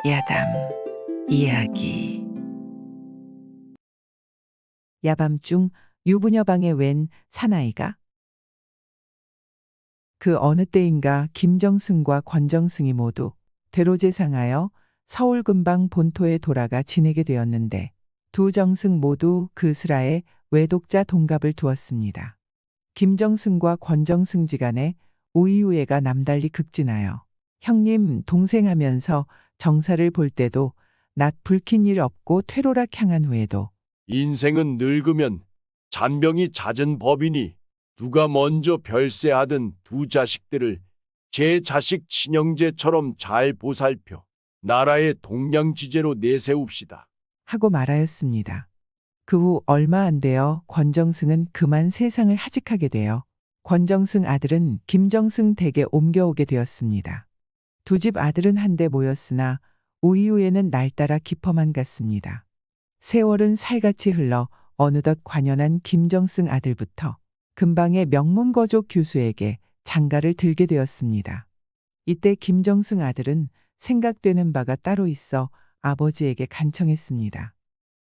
야담 이야기. 야밤중 유부녀 방에 웬 사나이가? 그 어느 때인가 김정승과 권정승이 모두 대로제상하여 서울 근방 본토에 돌아가 지내게 되었는데 두 정승 모두 그 슬하에 외독자 동갑을 두었습니다. 김정승과 권정승 지간에 우이우애가 남달리 극진하여 형님 동생 하면서 정사를 볼 때도 낯 붉힌 일 없고 퇴로락 향한 후에도 인생은 늙으면 잔병이 잦은 법이니 누가 먼저 별세하든 두 자식들을 제 자식 친형제처럼 잘 보살펴 나라의 동량지제로 내세웁시다. 하고 말하였습니다. 그 후 얼마 안 되어 권정승은 그만 세상을 하직하게 되어 권정승 아들은 김정승 댁에 옮겨오게 되었습니다. 두 집 아들은 한데 모였으나 우이후에는 날따라 깊어만 갔습니다. 세월은 살같이 흘러 어느덧 관연한 김정승 아들부터 근방의 명문거족 교수에게 장가를 들게 되었습니다. 이때 김정승 아들은 생각되는 바가 따로 있어 아버지에게 간청했습니다.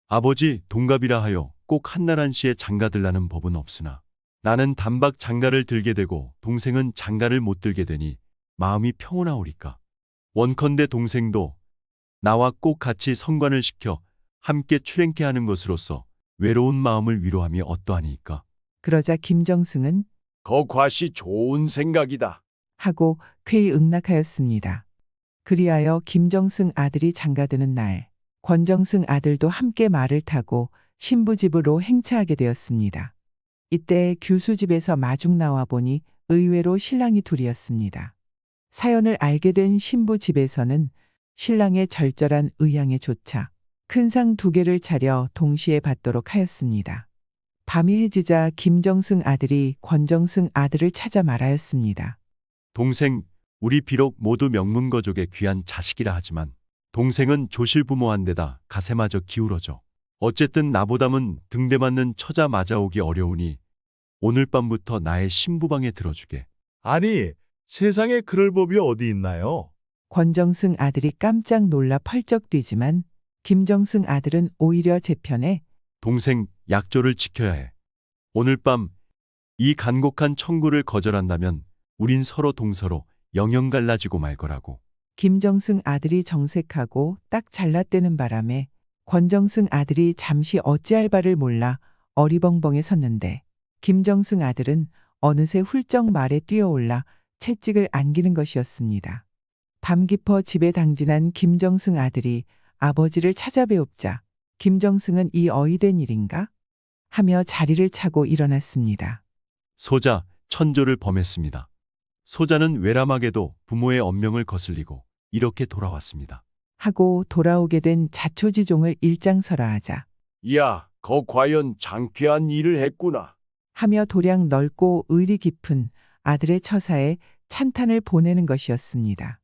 아버지, 동갑이라 하여 꼭 한나란 씨의 장가들라는 법은 없으나 나는 단박 장가를 들게 되고 동생은 장가를 못 들게 되니 마음이 평온하오리까. 원컨대 동생도 나와 꼭 같이 성관을 시켜 함께 출행케 하는 것으로서 외로운 마음을 위로함이 어떠하니까. 그러자 김정승은 거과시 좋은 생각이다. 하고 쾌히 응낙하였습니다. 그리하여 김정승 아들이 장가드는 날 권정승 아들도 함께 말을 타고 신부 집으로 행차하게 되었습니다. 이때 규수 집에서 마중 나와 보니 의외로 신랑이 둘이었습니다. 사연을 알게 된 신부 집에서는 신랑의 절절한 의향에 조차 큰 상 2개를 차려 동시에 받도록 하였습니다. 밤이 해지자 김정승 아들이 권정승 아들을 찾아 말하였습니다. 동생, 우리 비록 모두 명문거족의 귀한 자식이라 하지만 동생은 조실부모한데다 가세마저 기울어져 어쨌든 나보담은 등대 맞는 처자 맞아오기 어려우니 오늘 밤부터 나의 신부방에 들어주게. 아니, 세상에 그럴 법이 어디 있나요? 권정승 아들이 깜짝 놀라 펄쩍 뛰지만 김정승 아들은 오히려 제 편에 동생, 약조를 지켜야 해. 오늘 밤 이 간곡한 청구를 거절한다면 우린 서로 동서로 영영 갈라지고 말 거라고. 김정승 아들이 정색하고 딱 잘랐대는 바람에 권정승 아들이 잠시 어찌할 바를 몰라 어리벙벙해 섰는데 김정승 아들은 어느새 훌쩍 말에 뛰어올라 채찍을 안기는 것이었습니다. 밤 깊어 집에 당진한 김정승 아들이 아버지를 찾아뵈옵자 김정승은 이 어이된 일인가? 하며 자리를 차고 일어났습니다. 소자, 천조를 범했습니다. 소자는 외람하게도 부모의 엄명을 거슬리고 이렇게 돌아왔습니다. 하고 돌아오게 된 자초지종을 일장설하하자 야, 거 과연 장쾌한 일을 했구나. 하며 도량 넓고 의리 깊은 아들의 처사에 찬탄을 보내는 것이었습니다.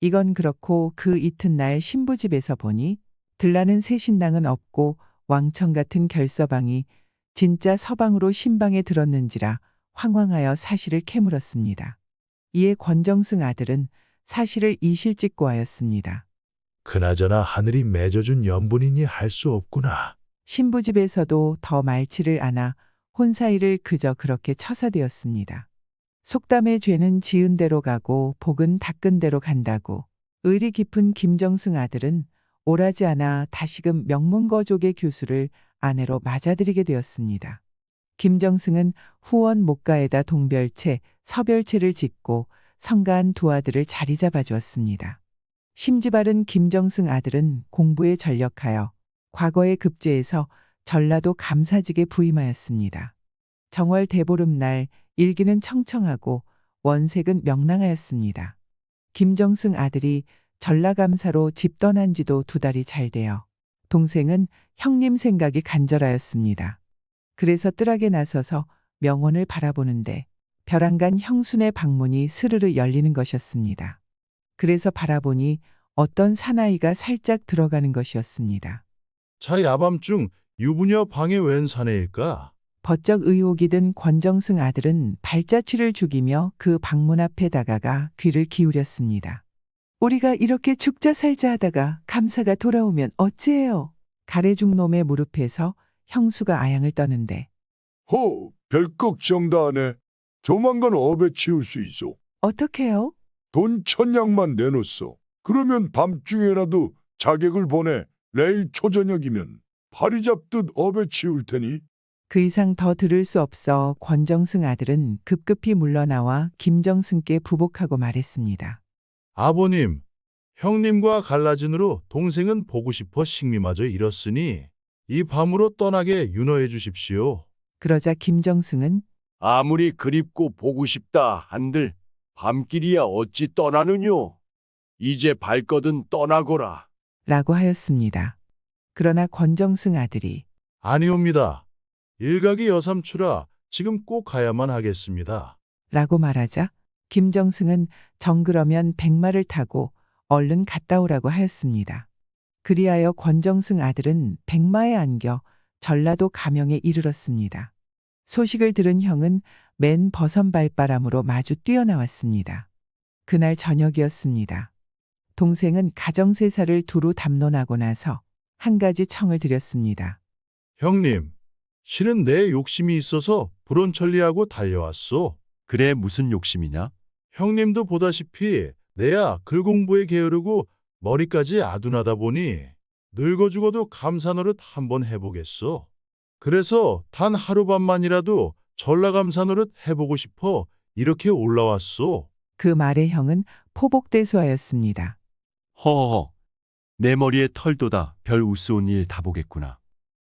이건 그렇고 그 이튿날 신부집에서 보니 들라는 새 신랑은 없고 왕청 같은 결서방이 진짜 서방으로 신방에 들었는지라 황황하여 사실을 캐물었습니다. 이에 권정승 아들은 사실을 이실직고 하였습니다. 그나저나 하늘이 맺어준 연분이니 할 수 없구나. 신부집에서도 더 말치를 않아 혼사일을 그저 그렇게 처사되었습니다. 속담의 죄는 지은 대로 가고 복은 닦은 대로 간다고 의리 깊은 김정승 아들은 오라지 않아 다시금 명문거족의 교수를 아내로 맞아들이게 되었습니다. 김정승은 후원 목가에다 동별채, 서별채를 짓고 성가한 두 아들을 자리 잡아주었습니다. 심지바른 김정승 아들은 공부에 전력하여 과거의 급제에서 전라도 감사직에 부임하였습니다. 정월 대보름날 일기는 청청하고 원색은 명랑하였습니다. 김정승 아들이 전라감사로 집 떠난 지도 2달이 잘 되어 동생은 형님 생각이 간절하였습니다. 그래서 뜰하게 나서서 명원을 바라보는데 벼랑간 형순의 방문이 스르르 열리는 것이었습니다. 그래서 바라보니 어떤 사나이가 살짝 들어가는 것이었습니다. 자, 야밤중 유부녀 방에 웬 사내일까? 버쩍 의혹이 든 권정승 아들은 발자취를 죽이며 그 방문 앞에 다가가 귀를 기울였습니다. 우리가 이렇게 죽자 살자 하다가 감사가 돌아오면 어찌해요? 가래죽놈의 무릎에서 형수가 아양을 떠는데 별 걱정도 안 해. 조만간 업에 치울 수 있어. 어떡해요? 돈 1,000냥만 내놓소. 그러면 밤중에라도 자객을 보내. 내일 초저녁이면 파리 잡듯 업에 치울 테니. 그 이상 더 들을 수 없어 권정승 아들은 급급히 물러나와 김정승께 부복하고 말했습니다. 아버님, 형님과 갈라진으로 동생은 보고 싶어 식미마저 잃었으니 이 밤으로 떠나게 윤허해 주십시오. 그러자 김정승은 아무리 그립고 보고 싶다 한들 밤길이야 어찌 떠나느뇨. 이제 발거든 떠나거라. 라고 하였습니다. 그러나 권정승 아들이 아니옵니다. 일각이 여삼추라 지금 꼭 가야만 하겠습니다. 라고 말하자 김정승은 정그러면 백마를 타고 얼른 갔다 오라고 하였습니다. 그리하여 권정승 아들은 백마에 안겨 전라도 가명에 이르렀습니다. 소식을 들은 형은 맨 버선 발바람으로 마주 뛰어나왔습니다. 그날 저녁이었습니다. 동생은 가정세사를 두루 담론하고 나서 한 가지 청을 드렸습니다. 형님, 실은 내 욕심이 있어서 불온천리하고 달려왔소. 그래 무슨 욕심이냐? 형님도 보다시피 내야 글 공부에 게으르고 머리까지 아둔하다 보니 늙어 죽어도 감사 노릇 한번 해보겠소. 그래서 단 하룻밤만이라도 전라감사 노릇 해보고 싶어 이렇게 올라왔소. 그 말에 형은 포복대소하였습니다. 허허허. 내 머리에 털도다 별 우스운 일 다 보겠구나.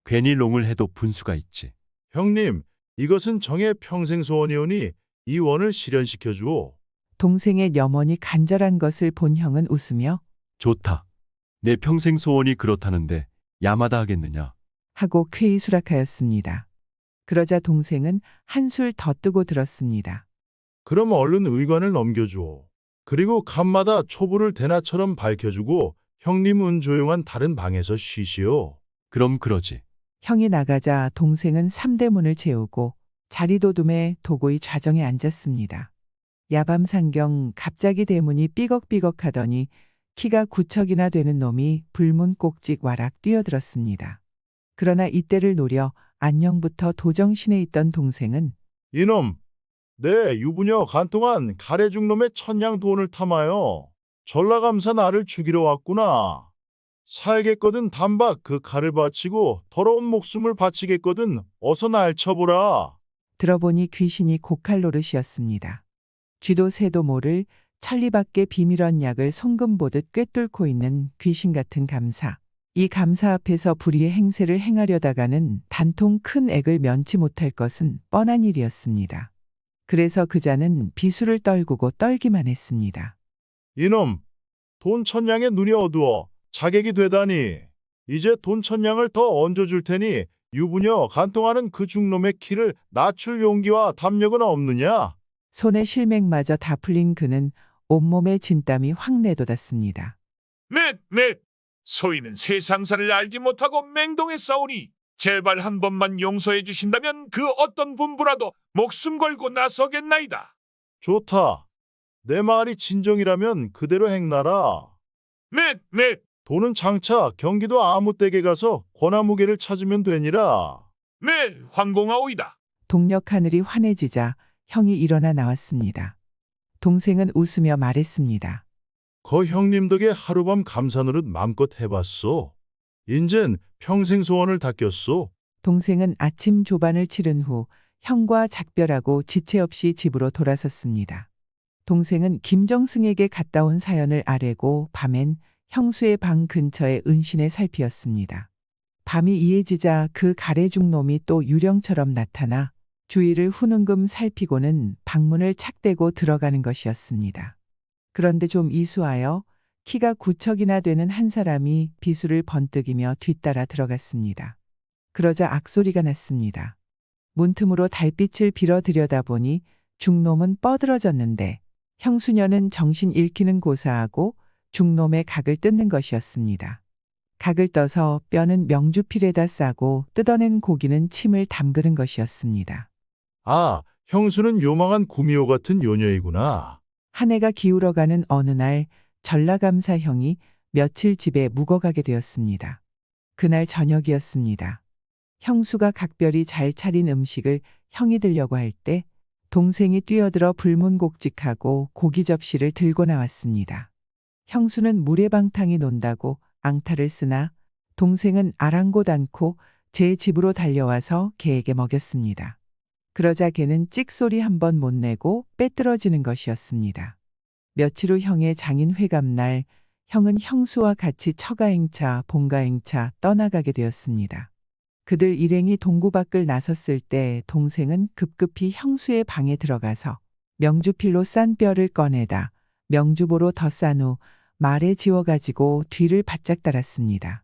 괜히 롱을 해도 분수가 있지. 형님, 이것은 정의 평생 소원이오니 이 원을 실현시켜 주오. 동생의 염원이 간절한 것을 본 형은 웃으며 좋다. 내 평생 소원이 그렇다는데 야마다 하겠느냐. 하고 쾌히 수락하였습니다. 그러자 동생은 한술 더 뜨고 들었습니다. 그럼 얼른 의관을 넘겨주오. 그리고 간마다 촛불을 대낮처럼 밝혀주고 형님은 조용한 다른 방에서 쉬시오. 그럼 그러지. 형이 나가자 동생은 삼대문을 재우고 자리도둠에 도고이 좌정에 앉았습니다. 야밤상경 갑자기 대문이 삐걱삐걱하더니 키가 9척이나 되는 놈이 불문 꼭직 와락 뛰어들었습니다. 그러나 이때를 노려 안녕부터 도정신에 있던 동생은 이놈, 내 유부녀 간동안 가래죽놈의 천냥 돈을 탐하여 전라감사 나를 죽이러 왔구나. 살겠거든 단박 그 칼을 바치고 더러운 목숨을 바치겠거든 어서 날 쳐보라. 들어보니 귀신이 고칼 노릇이었습니다. 쥐도 새도 모를 천리밖에 비밀한 약을 송금 보듯 꿰뚫고 있는 귀신 같은 감사. 이 감사 앞에서 불의의 행세를 행하려다가는 단통 큰 액을 면치 못할 것은 뻔한 일이었습니다. 그래서 그자는 비수를 떨구고 떨기만 했습니다. 이놈, 돈 천냥에 눈이 어두워 자객이 되다니. 이제 돈 천냥을 더 얹어줄 테니 유부녀 간통하는 그 죽놈의 키를 낮출 용기와 담력은 없느냐? 손에 실맥마저 다 풀린 그는 온몸에 진땀이 확 내돋았습니다. 네. 소인은 세상사를 알지 못하고 맹동했사오니 제발 한 번만 용서해 주신다면 그 어떤 분부라도 목숨 걸고 나서겠나이다. 좋다. 내 말이 진정이라면 그대로 행나라. 네. 돈은 장차 경기도 아무댁에 가서 권아무개를 찾으면 되니라. 네, 황공하오이다. 동력 하늘이 환해지자 형이 일어나 나왔습니다. 동생은 웃으며 말했습니다. 거 형님 덕에 하룻밤 감사 노릇 맘껏 해봤소. 인젠 평생 소원을 닦였소. 동생은 아침 조반을 치른 후 형과 작별하고 지체 없이 집으로 돌아섰습니다. 동생은 김정승에게 갔다 온 사연을 아뢰고 밤엔 형수의 방 근처에 은신에 살피었습니다. 밤이 이해지자 그 가래죽놈이 또 유령처럼 나타나 주위를 후능금 살피고는 방문을 착대고 들어가는 것이었습니다. 그런데 좀 이수하여 키가 9척이나 되는 한 사람이 비수를 번뜩이며 뒤따라 들어갔습니다. 그러자 악소리가 났습니다. 문틈으로 달빛을 빌어 들여다보니 죽놈은 뻐들어졌는데 형수녀는 정신 잃기는 고사하고 죽놈의 각을 뜯는 것이었습니다. 각을 떠서 뼈는 명주필에다 싸고 뜯어낸 고기는 침을 담그는 것이었습니다. 아, 형수는 요망한 구미호 같은 요녀이구나. 한 해가 기울어가는 어느 날 전라감사 형이 며칠 집에 묵어가게 되었습니다. 그날 저녁이었습니다. 형수가 각별히 잘 차린 음식을 형이 들려고 할 때 동생이 뛰어들어 불문곡직하고 고기 접시를 들고 나왔습니다. 형수는 물에방탕이 논다고 앙탈을 쓰나 동생은 아랑곳 않고 제 집으로 달려와서 개에게 먹였습니다. 그러자 개는 찍소리 한 번 못 내고 빼뜨러지는 것이었습니다. 며칠 후 형의 장인 회감날 형은 형수와 같이 처가행차, 본가행차 떠나가게 되었습니다. 그들 일행이 동구 밖을 나섰을 때 동생은 급급히 형수의 방에 들어가서 명주필로 싼 뼈를 꺼내다 명주보로 더 싼 후 말에 지워가지고 뒤를 바짝 달았습니다.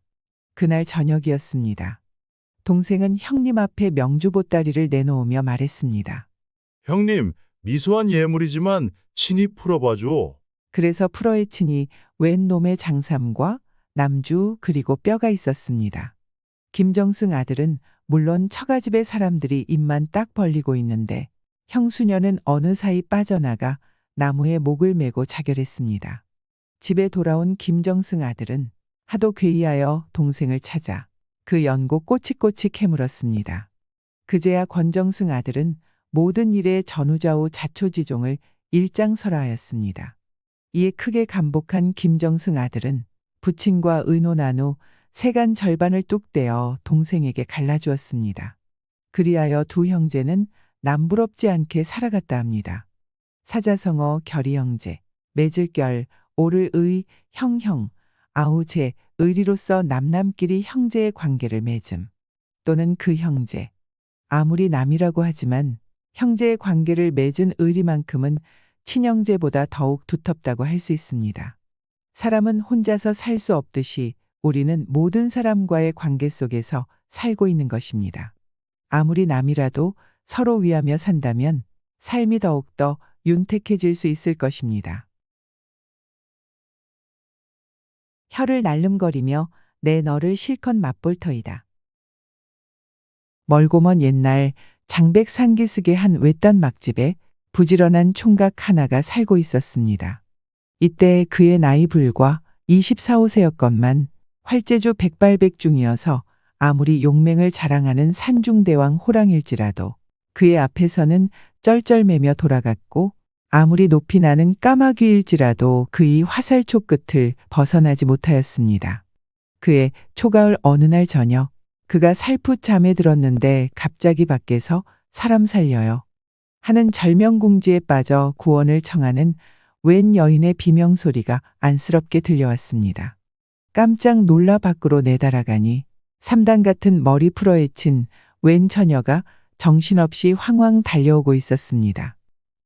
그날 저녁이었습니다. 동생은 형님 앞에 명주보따리를 내놓으며 말했습니다. 형님, 미소한 예물이지만 친히 풀어봐줘. 그래서 풀어헤치니 웬 놈의 장삼과 남주 그리고 뼈가 있었습니다. 김정승 아들은 물론 처가집의 사람들이 입만 딱 벌리고 있는데 형수녀는 어느 사이 빠져나가 나무에 목을 메고 자결했습니다. 집에 돌아온 김정승 아들은 하도 괴이하여 동생을 찾아 그 연고 꼬치꼬치 캐물었습니다. 그제야 권정승 아들은 모든 일에 전우좌우 자초지종을 일장설하였습니다. 이에 크게 감복한 김정승 아들은 부친과 의논한 후 세간 절반을 뚝 떼어 동생에게 갈라주었습니다. 그리하여 두 형제는 남부럽지 않게 살아갔다 합니다. 사자성어 결의형제, 맺을결, 오를의, 형형, 아우제, 의리로서 남남끼리 형제의 관계를 맺음. 또는 그 형제. 아무리 남이라고 하지만 형제의 관계를 맺은 의리만큼은 친형제보다 더욱 두텁다고 할 수 있습니다. 사람은 혼자서 살 수 없듯이 우리는 모든 사람과의 관계 속에서 살고 있는 것입니다. 아무리 남이라도 서로 위하며 산다면 삶이 더욱더 윤택해질 수 있을 것입니다. 혀를 날름거리며 내 너를 실컷 맛볼 터이다. 멀고 먼 옛날 장백 상기슭의 한 외딴 막집에 부지런한 총각 하나가 살고 있었습니다. 이때 그의 나이 불과 24, 5세였건만 활제주 백발백중이어서 아무리 용맹을 자랑하는 산중대왕 호랑일지라도 그의 앞에서는 쩔쩔매며 돌아갔고 아무리 높이 나는 까마귀일지라도 그의 화살촉 끝을 벗어나지 못하였습니다. 그의 초가을 어느 날 저녁 그가 살풋 잠에 들었는데 갑자기 밖에서 사람 살려요 하는 절명궁지에 빠져 구원을 청하는 웬 여인의 비명소리가 안쓰럽게 들려왔습니다. 깜짝 놀라 밖으로 내달아가니 삼단 같은 머리 풀어헤친 웬 처녀가 정신없이 황황 달려오고 있었습니다.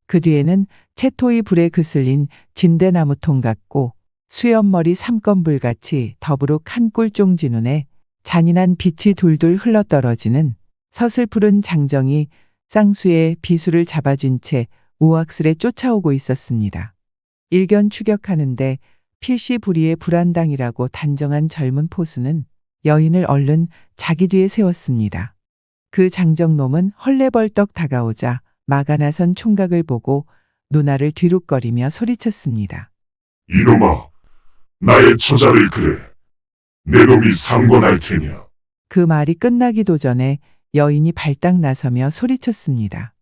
그 뒤에는 채토이 불에 그슬린 진대나무통 같고 수염머리 삼건불같이 더부룩 한 꿀종지 눈에 잔인한 빛이 둘둘 흘러떨어지는 서슬푸른 장정이 쌍수에 비수를 잡아준 채 우악스레 쫓아오고 있었습니다. 일견 추격하는데 필시불이의 불안당이라고 단정한 젊은 포수는 여인을 얼른 자기 뒤에 세웠습니다. 그 장정놈은 헐레벌떡 다가오자 마가 나선 총각을 보고 누나를 뒤룩거리며 소리쳤습니다. 이놈아, 나의 처자를 그래. 내 놈이 상관할 테냐. 그 말이 끝나기도 전에 여인이 발딱 나서며 소리쳤습니다.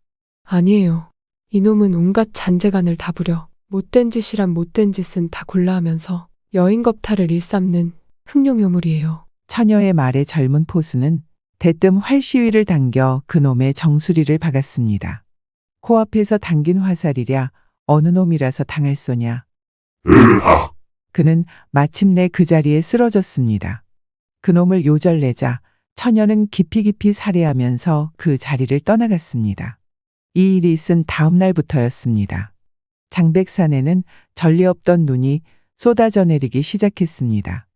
아니에요. 이놈은 온갖 잔재간을 다 부려 못된 짓이란 못된 짓은 다 골라 하면서 여인 겁탈을 일삼는 흑룡요물이에요. 처녀의 말에 젊은 포수는 대뜸 활시위를 당겨 그놈의 정수리를 박았습니다. 코앞에서 당긴 화살이랴 어느 놈이라서 당할 소냐. 으악! 그는 마침내 그 자리에 쓰러졌습니다. 그놈을 요절내자 처녀는 깊이 살해하면서 그 자리를 떠나갔습니다. 이 일이 있은 다음 날부터였습니다. 장백산에는 전례 없던 눈이 쏟아져 내리기 시작했습니다.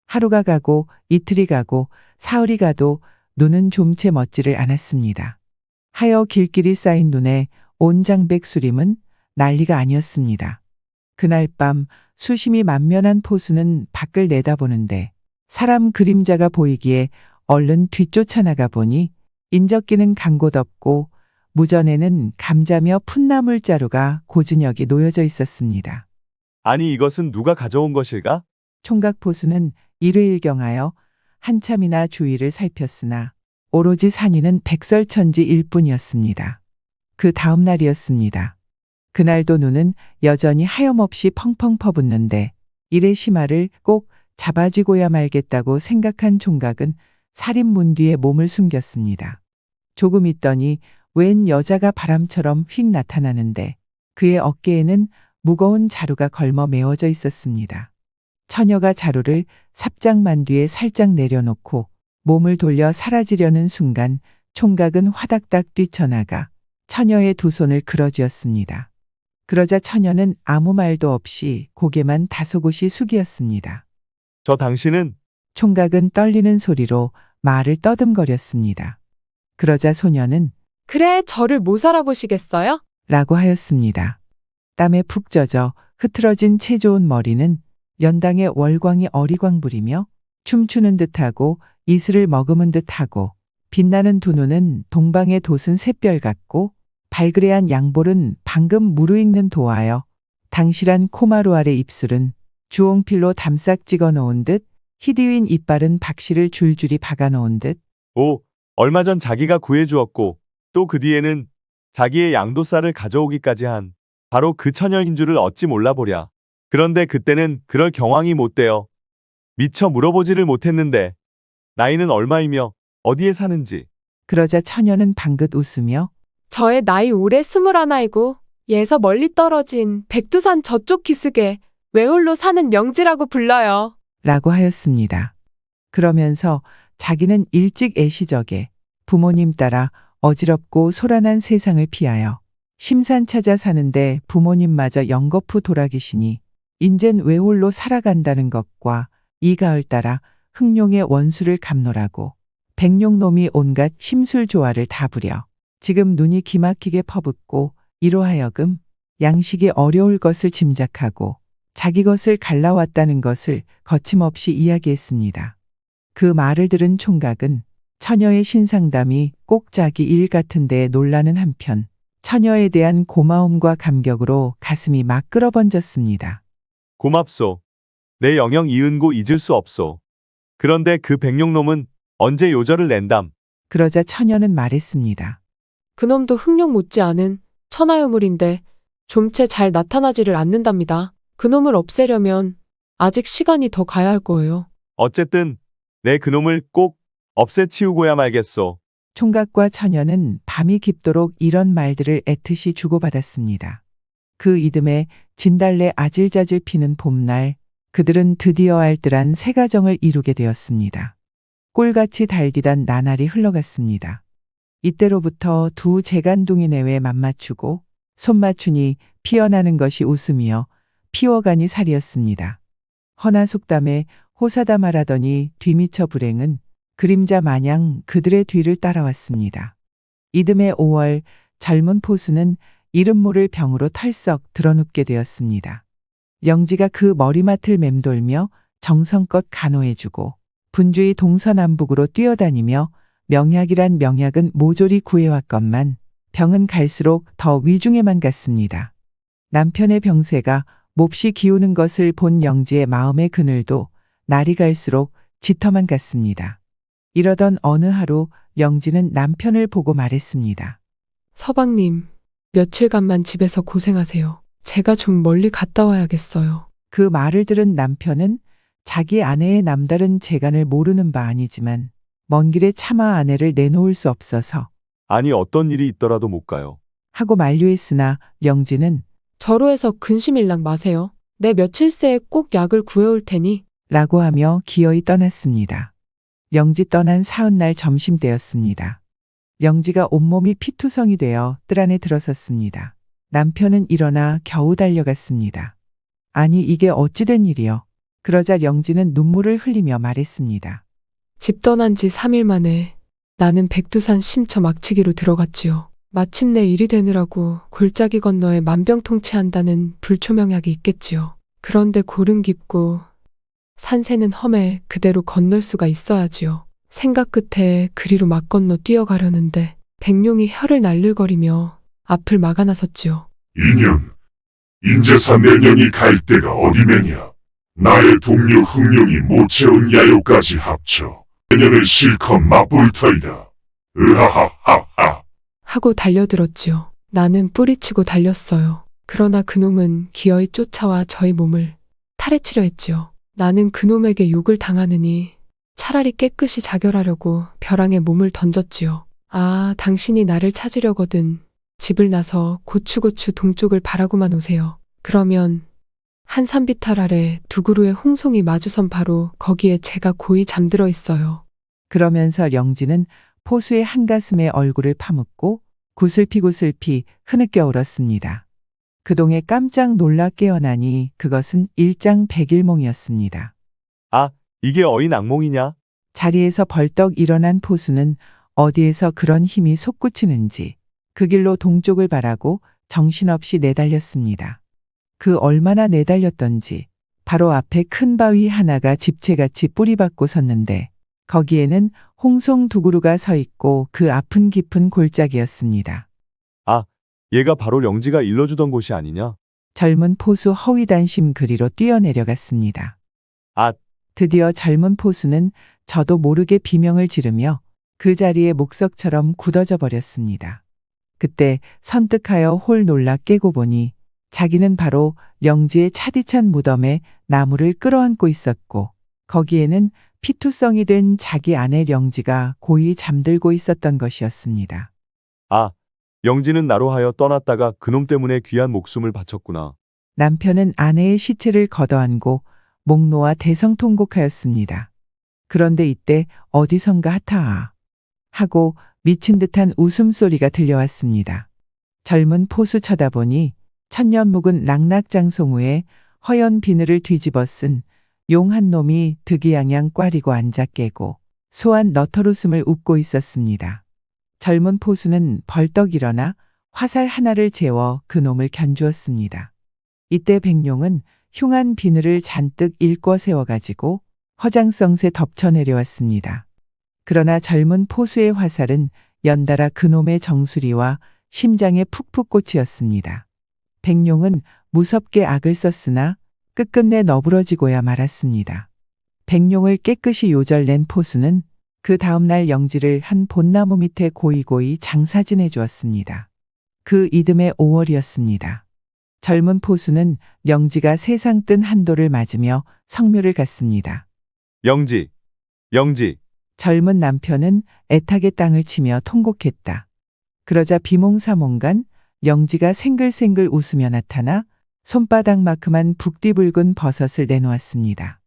하루가 가고 이틀이 가고 사흘이 가도 눈은 좀채 멎지를 않았습니다. 하여 길길이 쌓인 눈에 온 장백 수림은 난리가 아니었습니다. 그날 밤 수심이 만면한 포수는 밖을 내다보는데 사람 그림자가 보이기에 얼른 뒤쫓아나가 보니 인적기는 간 곳 없고 무전에는 감자며 풋나물 자루가 고즈넉이 놓여져 있었습니다. 아니 이것은 누가 가져온 것일까? 총각 포수는 이를 일경하여 한참이나 주위를 살폈으나 오로지 산이는 백설천지일 뿐이었습니다. 그 다음 날이었습니다. 그날도 눈은 여전히 하염없이 펑펑 퍼붓는데 일의 심화를 꼭 잡아쥐고야 말겠다고 생각한 총각은 살인문 뒤에 몸을 숨겼습니다. 조금 있더니 웬 여자가 바람처럼 휙 나타나는데 그의 어깨에는 무거운 자루가 걸머 메워져 있었습니다. 처녀가 자루를 삽장만 뒤에 살짝 내려놓고 몸을 돌려 사라지려는 순간 총각은 화닥닥 뛰쳐나가 처녀의 두 손을 끌어쥐었습니다. 그러자 처녀는 아무 말도 없이 고개만 다소곳이 숙이었습니다. 저 당신은 총각은 떨리는 소리로 말을 떠듬거렸습니다. 그러자 소녀는 그래, 저를 못 알아보시겠어요? 라고 하였습니다. 땀에 푹 젖어 흐트러진 체 좋은 머리는 연당의 월광이 어리광부리며 춤추는 듯하고 이슬을 머금은 듯하고 빛나는 두 눈은 동방의 돋은 샛별 같고 발그레한 양볼은 방금 무르익는 도하여 당실한 코마루 아래 입술은 주홍필로 담싹 찍어 놓은 듯 희디윈 이빨은 박씨를 줄줄이 박아 놓은 듯 얼마 전 자기가 구해주었고 또 그 뒤에는 자기의 양도살을 가져오기까지 한 바로 그 처녀인 줄을 어찌 몰라보랴. 그런데 그때는 그럴 경황이 못 되어 미처 물어보지를 못했는데 나이는 얼마이며 어디에 사는지. 그러자 처녀는 방긋 웃으며 저의 나이 올해 21이고 예서 멀리 떨어진 백두산 저쪽 기슭에 외홀로 사는 명지라고 불러요. 라고 하였습니다. 그러면서 자기는 일찍 애시적에 부모님 따라 어지럽고 소란한 세상을 피하여 심산 찾아 사는데 부모님마저 영거푸 돌아계시니 인젠 외홀로 살아간다는 것과 이 가을 따라 흑룡의 원수를 감노라고 백룡놈이 온갖 심술 조화를 다 부려 지금 눈이 기막히게 퍼붓고 이로 하여금 양식이 어려울 것을 짐작하고 자기 것을 갈라왔다는 것을 거침없이 이야기했습니다. 그 말을 들은 총각은 처녀의 신상담이 꼭 자기 일 같은 데에 놀라는 한편 처녀에 대한 고마움과 감격으로 가슴이 막 끓어번졌습니다. 고맙소. 내 영영 이은고 잊을 수 없소. 그런데 그 백룡놈은 언제 요절을 낸담? 그러자 처녀는 말했습니다. 그놈도 흑룡 못지않은 천하유물인데 좀채 잘 나타나지를 않는답니다. 그놈을 없애려면 아직 시간이 더 가야 할 거예요. 어쨌든 내 그놈을 꼭 없애치우고야 말겠소. 총각과 처녀는 밤이 깊도록 이런 말들을 애틋이 주고받았습니다. 그 이듬해 진달래 아질자질 피는 봄날 그들은 드디어 알뜰한 새 가정을 이루게 되었습니다. 꿀같이 달디단 나날이 흘러갔습니다. 이때로부터 두 재간둥이 내외 맘맞추고 손맞추니 피어나는 것이 웃음이여 피워가니 살이었습니다. 허나 속담에 호사다 말하더니 뒤미처 불행은 그림자 마냥 그들의 뒤를 따라왔습니다. 이듬해 5월 젊은 포수는 이름 모를 병으로 털썩 드러눕게 되었습니다. 영지가 그 머리맡을 맴돌며 정성껏 간호해주고 분주히 동서남북으로 뛰어다니며 명약이란 명약은 모조리 구해왔건만 병은 갈수록 더 위중해만 갔습니다. 남편의 병세가 몹시 기우는 것을 본 영지의 마음의 그늘도 날이 갈수록 짙어만 갔습니다. 이러던 어느 하루 영지는 남편을 보고 말했습니다. 서방님, 며칠간만 집에서 고생하세요. 제가 좀 멀리 갔다 와야겠어요. 그 말을 들은 남편은 자기 아내의 남다른 재간을 모르는 바 아니지만 먼 길에 차마 아내를 내놓을 수 없어서 아니 어떤 일이 있더라도 못 가요. 하고 만류했으나 영지는 저로 해서 근심일랑 마세요. 내 며칠 새에 꼭 약을 구해올 테니 라고 하며 기어이 떠났습니다. 영지 떠난 사흘날 점심때였습니다. 영지가 온몸이 피투성이 되어 뜰 안에 들어섰습니다. 남편은 일어나 겨우 달려갔습니다. 아니 이게 어찌된 일이요? 그러자 영지는 눈물을 흘리며 말했습니다. 집 떠난 지 3일 만에 나는 백두산 심처 막치기로 들어갔지요. 마침내 일이 되느라고 골짜기 건너에 만병통치한다는 불초명약이 있겠지요. 그런데 골은 깊고 산새는 험해 그대로 건널 수가 있어야지요. 생각 끝에 그리로 막 건너 뛰어가려는데 백룡이 혀를 날릴거리며 앞을 막아나섰지요. 인제사 내년이 갈 때가 어디매냐. 나의 동료 흥룡이 못 채운 야요까지 합쳐 내년을 실컷 맛볼 터이다. 으하하하하. 하고 달려들었지요. 나는 뿌리치고 달렸어요. 그러나 그놈은 기어이 쫓아와 저희 몸을 탈해치려 했지요. 나는 그놈에게 욕을 당하느니 차라리 깨끗이 자결하려고 벼랑에 몸을 던졌지요. 아, 당신이 나를 찾으려거든 집을 나서 고추고추 동쪽을 바라고만 오세요. 그러면 한 산비탈 아래 두 그루의 홍송이 마주선 바로 거기에 제가 고이 잠들어 있어요. 그러면서 영지는 포수의 한가슴에 얼굴을 파묻고 구슬피 흐느껴 울었습니다. 그 동에 깜짝 놀라 깨어나니 그것은 일장백일몽이었습니다. 아, 이게 어인 악몽이냐? 자리에서 벌떡 일어난 포수는 어디에서 그런 힘이 솟구치는지 그 길로 동쪽을 바라고 정신없이 내달렸습니다. 그 얼마나 내달렸던지 바로 앞에 큰 바위 하나가 집채같이 뿌리박고 섰는데 거기에는 홍송 두 그루가 서 있고 그 앞은 깊은 골짜기였습니다. 아, 얘가 바로 영지가 일러주던 곳이 아니냐? 젊은 포수 허위단심 그리로 뛰어내려갔습니다. 아, 드디어 젊은 포수는 저도 모르게 비명을 지르며 그 자리에 목석처럼 굳어져 버렸습니다. 그때 선뜩하여 홀 놀라 깨고 보니 자기는 바로 영지의 차디찬 무덤에 나무를 끌어안고 있었고 거기에는 피투성이 된 자기 아내 영지가 고이 잠들고 있었던 것이었습니다. 아, 영지는 나로 하여 떠났다가 그놈 때문에 귀한 목숨을 바쳤구나. 남편은 아내의 시체를 걷어안고 목 놓아 대성통곡하였습니다. 그런데 이때 어디선가 하타아 하고 미친 듯한 웃음소리가 들려왔습니다. 젊은 포수 쳐다보니 천년 묵은 락낙장송우에 허연 비늘을 뒤집어 쓴 용 한 놈이 득이양양 꽈리고 앉아 깨고 소한 너털웃음을 웃고 있었습니다. 젊은 포수는 벌떡 일어나 화살 하나를 재워 그 놈을 견주었습니다. 이때 백룡은 흉한 비늘을 잔뜩 일궈 세워가지고 허장성새 덮쳐 내려왔습니다. 그러나 젊은 포수의 화살은 연달아 그놈의 정수리와 심장에 푹푹 꽂히었습니다. 백룡은 무섭게 악을 썼으나 끝끝내 너부러지고야 말았습니다. 백룡을 깨끗이 요절낸 포수는 그 다음날 영지를 한 봇나무 밑에 고이고이 장사지내 주었습니다. 그 이듬해 5월이었습니다. 젊은 포수는 영지가 세상 뜬 한도를 맞으며 성묘를 갔습니다. 영지, 영지. 젊은 남편은 애타게 땅을 치며 통곡했다. 그러자 비몽사몽간 영지가 생글생글 웃으며 나타나 손바닥만큼한 북디붉은 버섯을 내놓았습니다.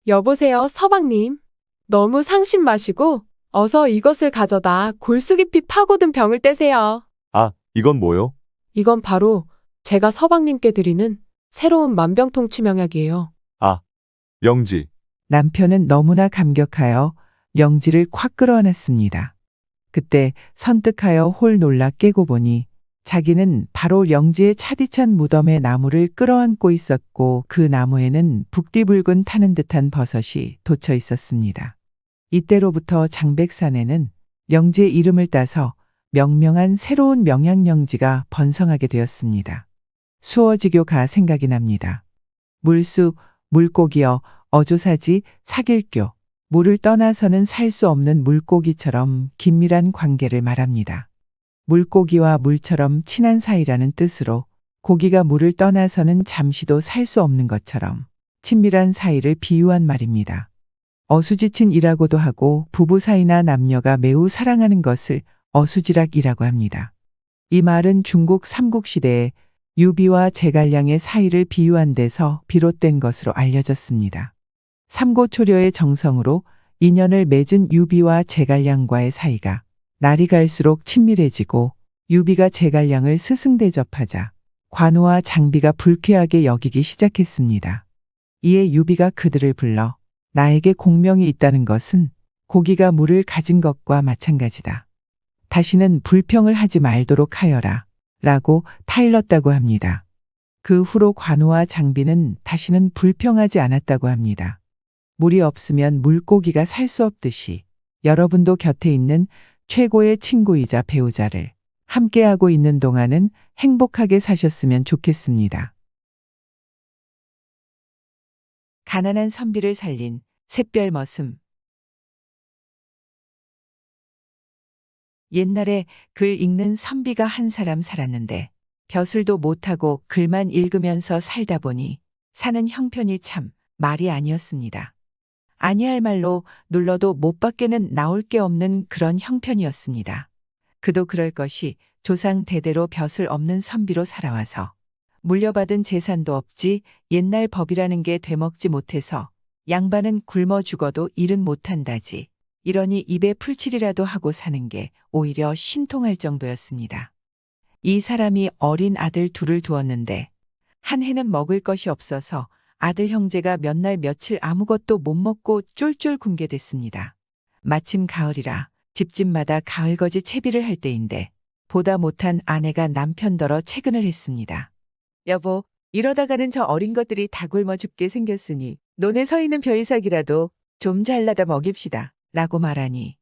여보세요, 서방님. 너무 상심 마시고 어서 이것을 가져다 골수 깊이 파고든 병을 떼세요. 아, 이건 뭐요? 이건 바로 제가 서방님께 드리는 새로운 만병통치 명약이에요. 아, 영지. 남편은 너무나 감격하여 영지를 콱 끌어안았습니다. 그때 선뜩하여 홀 놀라 깨고 보니 자기는 바로 영지의 차디찬 무덤에 나무를 끌어안고 있었고 그 나무에는 북디붉은 타는 듯한 버섯이 돋쳐 있었습니다. 이때로부터 장백산에는 영지의 이름을 따서 명명한 새로운 명약영지가 번성하게 되었습니다. 수어지교가 생각이 납니다. 물수, 물고기여, 어조사지, 사길교, 물을 떠나서는 살 수 없는 물고기처럼 긴밀한 관계를 말합니다. 물고기와 물처럼 친한 사이라는 뜻으로 고기가 물을 떠나서는 잠시도 살 수 없는 것처럼 친밀한 사이를 비유한 말입니다. 어수지친이라고도 하고 부부 사이나 남녀가 매우 사랑하는 것을 어수지락이라고 합니다. 이 말은 중국 삼국시대에 유비와 제갈량의 사이를 비유한 데서 비롯된 것으로 알려졌습니다. 삼고초려의 정성으로 인연을 맺은 유비와 제갈량과의 사이가 날이 갈수록 친밀해지고 유비가 제갈량을 스승 대접하자 관우와 장비가 불쾌하게 여기기 시작했습니다. 이에 유비가 그들을 불러 나에게 공명이 있다는 것은 고기가 물을 가진 것과 마찬가지다. 다시는 불평을 하지 말도록 하여라 라고 타일렀다고 합니다. 그 후로 관우와 장비는 다시는 불평하지 않았다고 합니다. 물이 없으면 물고기가 살 수 없듯이 여러분도 곁에 있는 최고의 친구이자 배우자를 함께하고 있는 동안은 행복하게 사셨으면 좋겠습니다. 가난한 선비를 살린 샛별 머슴. 옛날에 글 읽는 선비가 한 사람 살았는데 벼슬도 못하고 글만 읽으면서 살다 보니 사는 형편이 참 말이 아니었습니다. 아니할 말로 눌러도 못 밖에는 나올 게 없는 그런 형편이었습니다. 그도 그럴 것이 조상 대대로 벼슬 없는 선비로 살아와서 물려받은 재산도 없지 옛날 법이라는 게 되먹지 못해서 양반은 굶어 죽어도 일은 못한다지. 이러니 입에 풀칠이라도 하고 사는 게 오히려 신통할 정도였습니다. 이 사람이 어린 아들 둘을 두었는데 한 해는 먹을 것이 없어서 아들 형제가 몇 날 며칠 아무것도 못 먹고 쫄쫄 굶게 됐습니다. 마침 가을이라 집집마다 가을거지 채비를 할 때인데 보다 못한 아내가 남편더러 채근을 했습니다. 여보, 이러다가는 저 어린 것들이 다 굶어 죽게 생겼으니 논에 서 있는 벼이삭이라도 좀 잘라다 먹입시다. 라고 말하니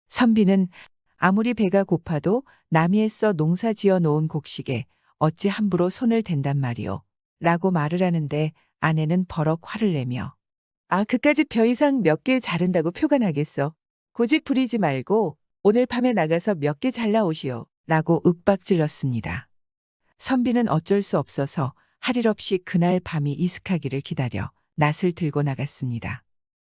선비는 아무리 배가 고파도 남이 애써 농사 지어 놓은 곡식에 어찌 함부로 손을 댄단 말이오. 라고 말을 하는데 아내는 버럭 화를 내며 그까짓 벼이삭 몇 개 자른다고 표가 나겠어. 고집 부리지 말고 오늘 밤에 나가서 몇 개 잘라오시오. 라고 윽박질렀습니다. 선비는 어쩔 수 없어서 할 일 없이 그날 밤이 이슥하기를 기다려 낫을 들고 나갔습니다.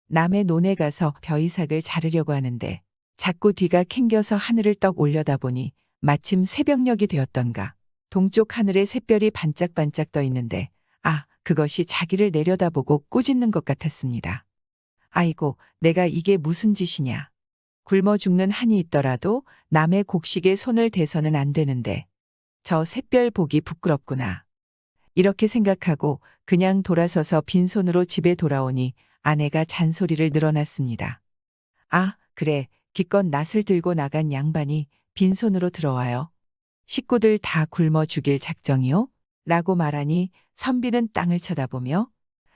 남의 논에 가서 벼이삭을 자르려고 하는데 자꾸 뒤가 캥겨서 하늘을 떡 올려다보니 마침 새벽녘이 되었던가 동쪽 하늘에 샛별이 반짝반짝 떠 있는데 그것이 자기를 내려다보고 꾸짖는 것 같았습니다. 아이고, 내가 이게 무슨 짓이냐. 굶어 죽는 한이 있더라도 남의 곡식에 손을 대서는 안 되는데 저 샛별 보기 부끄럽구나. 이렇게 생각하고 그냥 돌아서서 빈손으로 집에 돌아오니 아내가 잔소리를 늘어놨습니다. 그래, 기껏 낫을 들고 나간 양반이 빈손으로 들어와요. 식구들 다 굶어 죽일 작정이요? 라고 말하니 선비는 땅을 쳐다보며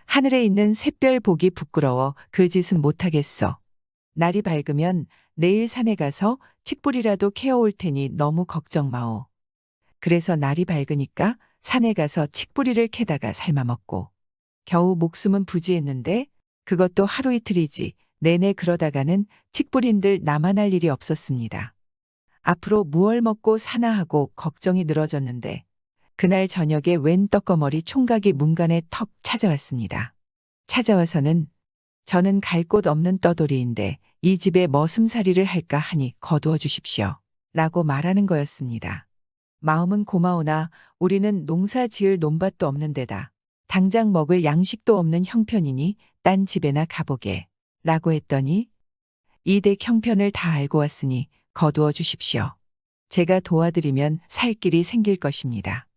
하늘에 있는 샛별 보기 부끄러워 그 짓은 못하겠어. 날이 밝으면 내일 산에 가서 칡뿌리라도 캐어올 테니 너무 걱정 마오. 그래서 날이 밝으니까 산에 가서 칡뿌리를 캐다가 삶아먹고 겨우 목숨은 부지했는데 그것도 하루 이틀이지 내내 그러다가는 칡뿌린들 나만 할 일이 없었습니다. 앞으로 무얼 먹고 사나 하고 걱정이 늘어졌는데 그날 저녁에 웬 떡거머리 총각이 문간에 턱 찾아왔습니다. 찾아와서는 저는 갈 곳 없는 떠돌이인데 이 집에 머슴살이를 할까 하니 거두어 주십시오. 라고 말하는 거였습니다. 마음은 고마우나 우리는 농사 지을 논밭도 없는 데다 당장 먹을 양식도 없는 형편이니 딴 집에나 가보게. 라고 했더니 이 댁 형편을 다 알고 왔으니 거두어 주십시오. 제가 도와드리면 살 길이 생길 것입니다.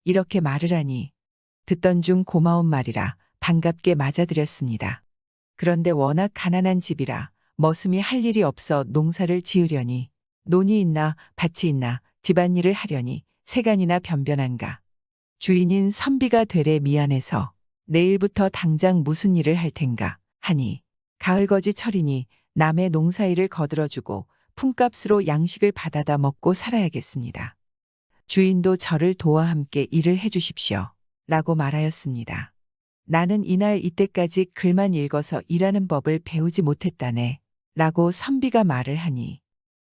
이렇게 말을 하니 듣던 중 고마운 말이라 반갑게 맞아들였습니다. 그런데 워낙 가난한 집이라 머슴이 할 일이 없어 농사를 지으려니 논이 있나 밭이 있나 집안일을 하려니 세간이나 변변한가. 주인인 선비가 되레 미안해서 내일부터 당장 무슨 일을 할 텐가 하니 가을거지 철이니 남의 농사일을 거들어주고 품값으로 양식을 받아다 먹고 살아야겠습니다. 주인도 저를 도와 함께 일을 해주십시오. 라고 말하였습니다. 나는 이날 이때까지 글만 읽어서 일하는 법을 배우지 못했다네. 라고 선비가 말을 하니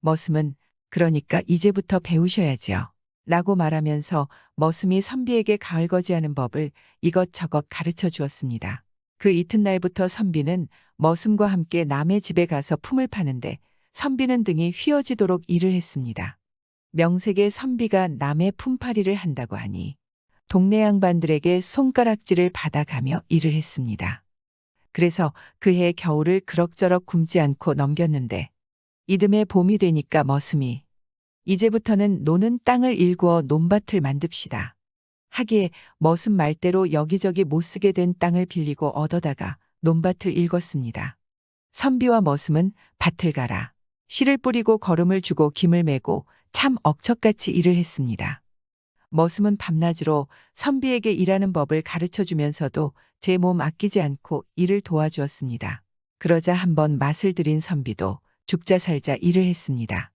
머슴은 그러니까 이제부터 배우셔야지요. 라고 말하면서 머슴이 선비에게 가을거지하는 법을 이것저것 가르쳐 주었습니다. 그 이튿날부터 선비는 머슴과 함께 남의 집에 가서 품을 파는데 선비는 등이 휘어지도록 일을 했습니다. 명색의 선비가 남의 품팔이를 한다고 하니 동네 양반들에게 손가락질을 받아가며 일을 했습니다. 그래서 그해 겨울을 그럭저럭 굶지 않고 넘겼는데 이듬해 봄이 되니까 머슴이 이제부터는 노는 땅을 일구어 논밭을 만듭시다. 하기에 머슴 말대로 여기저기 못쓰게 된 땅을 빌리고 얻어다가 논밭을 일궜습니다. 선비와 머슴은 밭을 갈아 씨를 뿌리고 거름을 주고 김을 메고 참 억척같이 일을 했습니다. 머슴은 밤낮으로 선비에게 일하는 법을 가르쳐주면서도 제 몸 아끼지 않고 일을 도와주었습니다. 그러자 한번 맛을 들인 선비도 죽자 살자 일을 했습니다.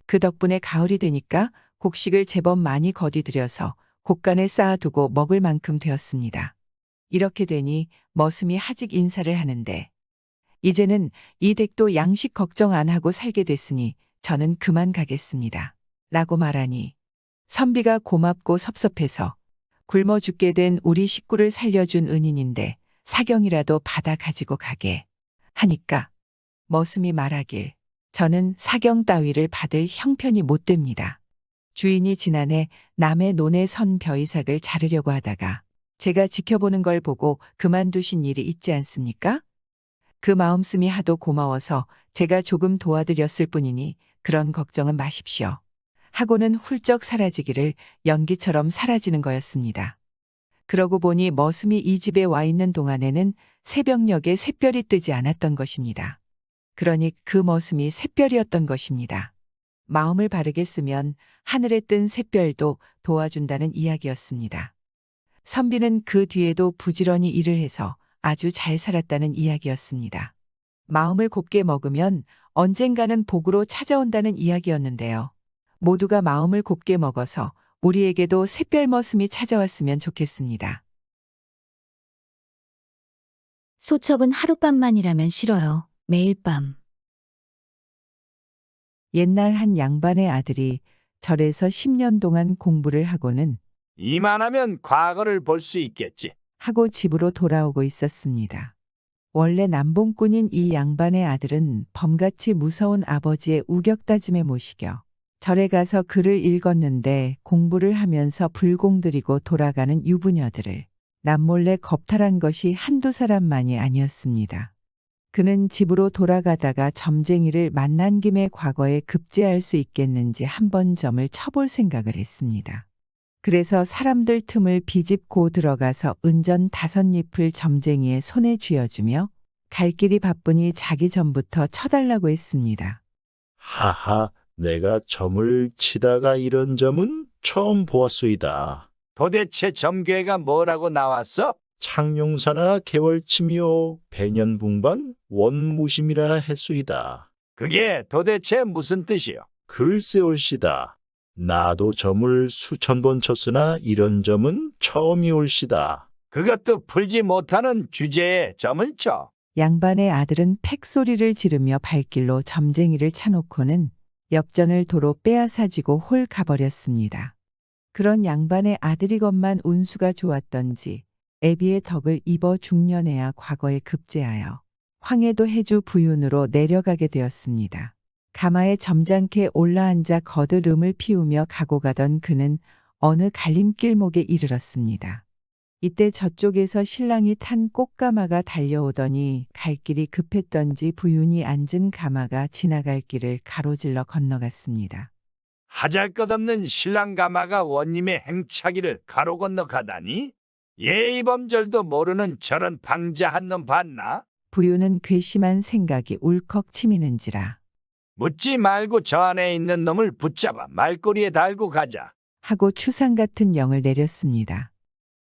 그 덕분에 가을이 되니까 곡식을 제법 많이 거두들여서 곡간에 쌓아두고 먹을 만큼 되었습니다. 이렇게 되니 머슴이 하직 인사를 하는데 이제는 이 댁도 양식 걱정 안 하고 살게 됐으니 저는 그만 가겠습니다. 라고 말하니 선비가 고맙고 섭섭해서 굶어 죽게 된 우리 식구를 살려준 은인인데 사경이라도 받아 가지고 가게 하니까 머슴이 말하길 저는 사경 따위를 받을 형편이 못 됩니다. 주인이 지난해 남의 논에 선 벼이삭을 자르려고 하다가 제가 지켜보는 걸 보고 그만두신 일이 있지 않습니까? 그 마음씀이 하도 고마워서 제가 조금 도와드렸을 뿐이니 그런 걱정은 마십시오. 하고는 훌쩍 사라지기를 연기처럼 사라지는 거였습니다. 그러고 보니 머슴이 이 집에 와 있는 동안에는 새벽녘에 샛별이 뜨지 않았던 것입니다. 그러니 그 머슴이 샛별이었던 것입니다. 마음을 바르게 쓰면 하늘에 뜬 샛별도 도와준다는 이야기였습니다. 선비는 그 뒤에도 부지런히 일을 해서 아주 잘 살았다는 이야기였습니다. 마음을 곱게 먹으면 언젠가는 복으로 찾아온다는 이야기였는데요. 모두가 마음을 곱게 먹어서 우리에게도 샛별 머슴이 찾아왔으면 좋겠습니다. 소첩은 하룻밤만이라면 싫어요. 매일 밤. 옛날 한 양반의 아들이 절에서 10년 동안 공부를 하고는 이만하면 과거를 볼 수 있겠지. 하고 집으로 돌아오고 있었습니다. 원래 남봉꾼인 이 양반의 아들은 범같이 무서운 아버지의 우격다짐에 못 이겨 절에 가서 글을 읽었는데 공부를 하면서 불공들이고 돌아가는 유부녀들을 남몰래 겁탈한 것이 한두 사람만이 아니었습니다. 그는 집으로 돌아가다가 점쟁이를 만난 김에 과거에 급제할 수 있겠는지 한번 점을 쳐볼 생각을 했습니다. 그래서 사람들 틈을 비집고 들어가서 은전 5잎을 점쟁이의 손에 쥐어주며 갈 길이 바쁘니 자기 전부터 쳐달라고 했습니다. 하하, 내가 점을 치다가 이런 점은 처음 보았소이다. 도대체 점괘가 뭐라고 나왔어? 창룡사나 개월치미요 배년붕반 원무심이라 했소이다. 그게 도대체 무슨 뜻이요? 글쎄올시다. 나도 점을 수천 번 쳤으나 이런 점은 처음이 올시다. 그것도 풀지 못하는 주제에 점을 쳐. 양반의 아들은 팩소리를 지르며 발길로 점쟁이를 차놓고는 엽전을 도로 빼앗아지고 홀 가버렸습니다. 그런 양반의 아들이건만 운수가 좋았던지 애비의 덕을 입어 중년에야 과거에 급제하여 황해도 해주 부윤으로 내려가게 되었습니다. 가마에 점잖게 올라앉아 거드름을 피우며 가고 가던 그는 어느 갈림길목에 이르렀습니다. 이때 저쪽에서 신랑이 탄 꽃가마가 달려오더니 갈 길이 급했던지 부윤이 앉은 가마가 지나갈 길을 가로질러 건너갔습니다. 하잘것없는 신랑 가마가 원님의 행차기를 가로 건너가다니? 예의범절도 모르는 저런 방자한 놈 봤나? 부윤은 괘씸한 생각이 울컥 치미는지라 묻지 말고 저 안에 있는 놈을 붙잡아 말꼬리에 달고 가자. 하고 추상 같은 영을 내렸습니다.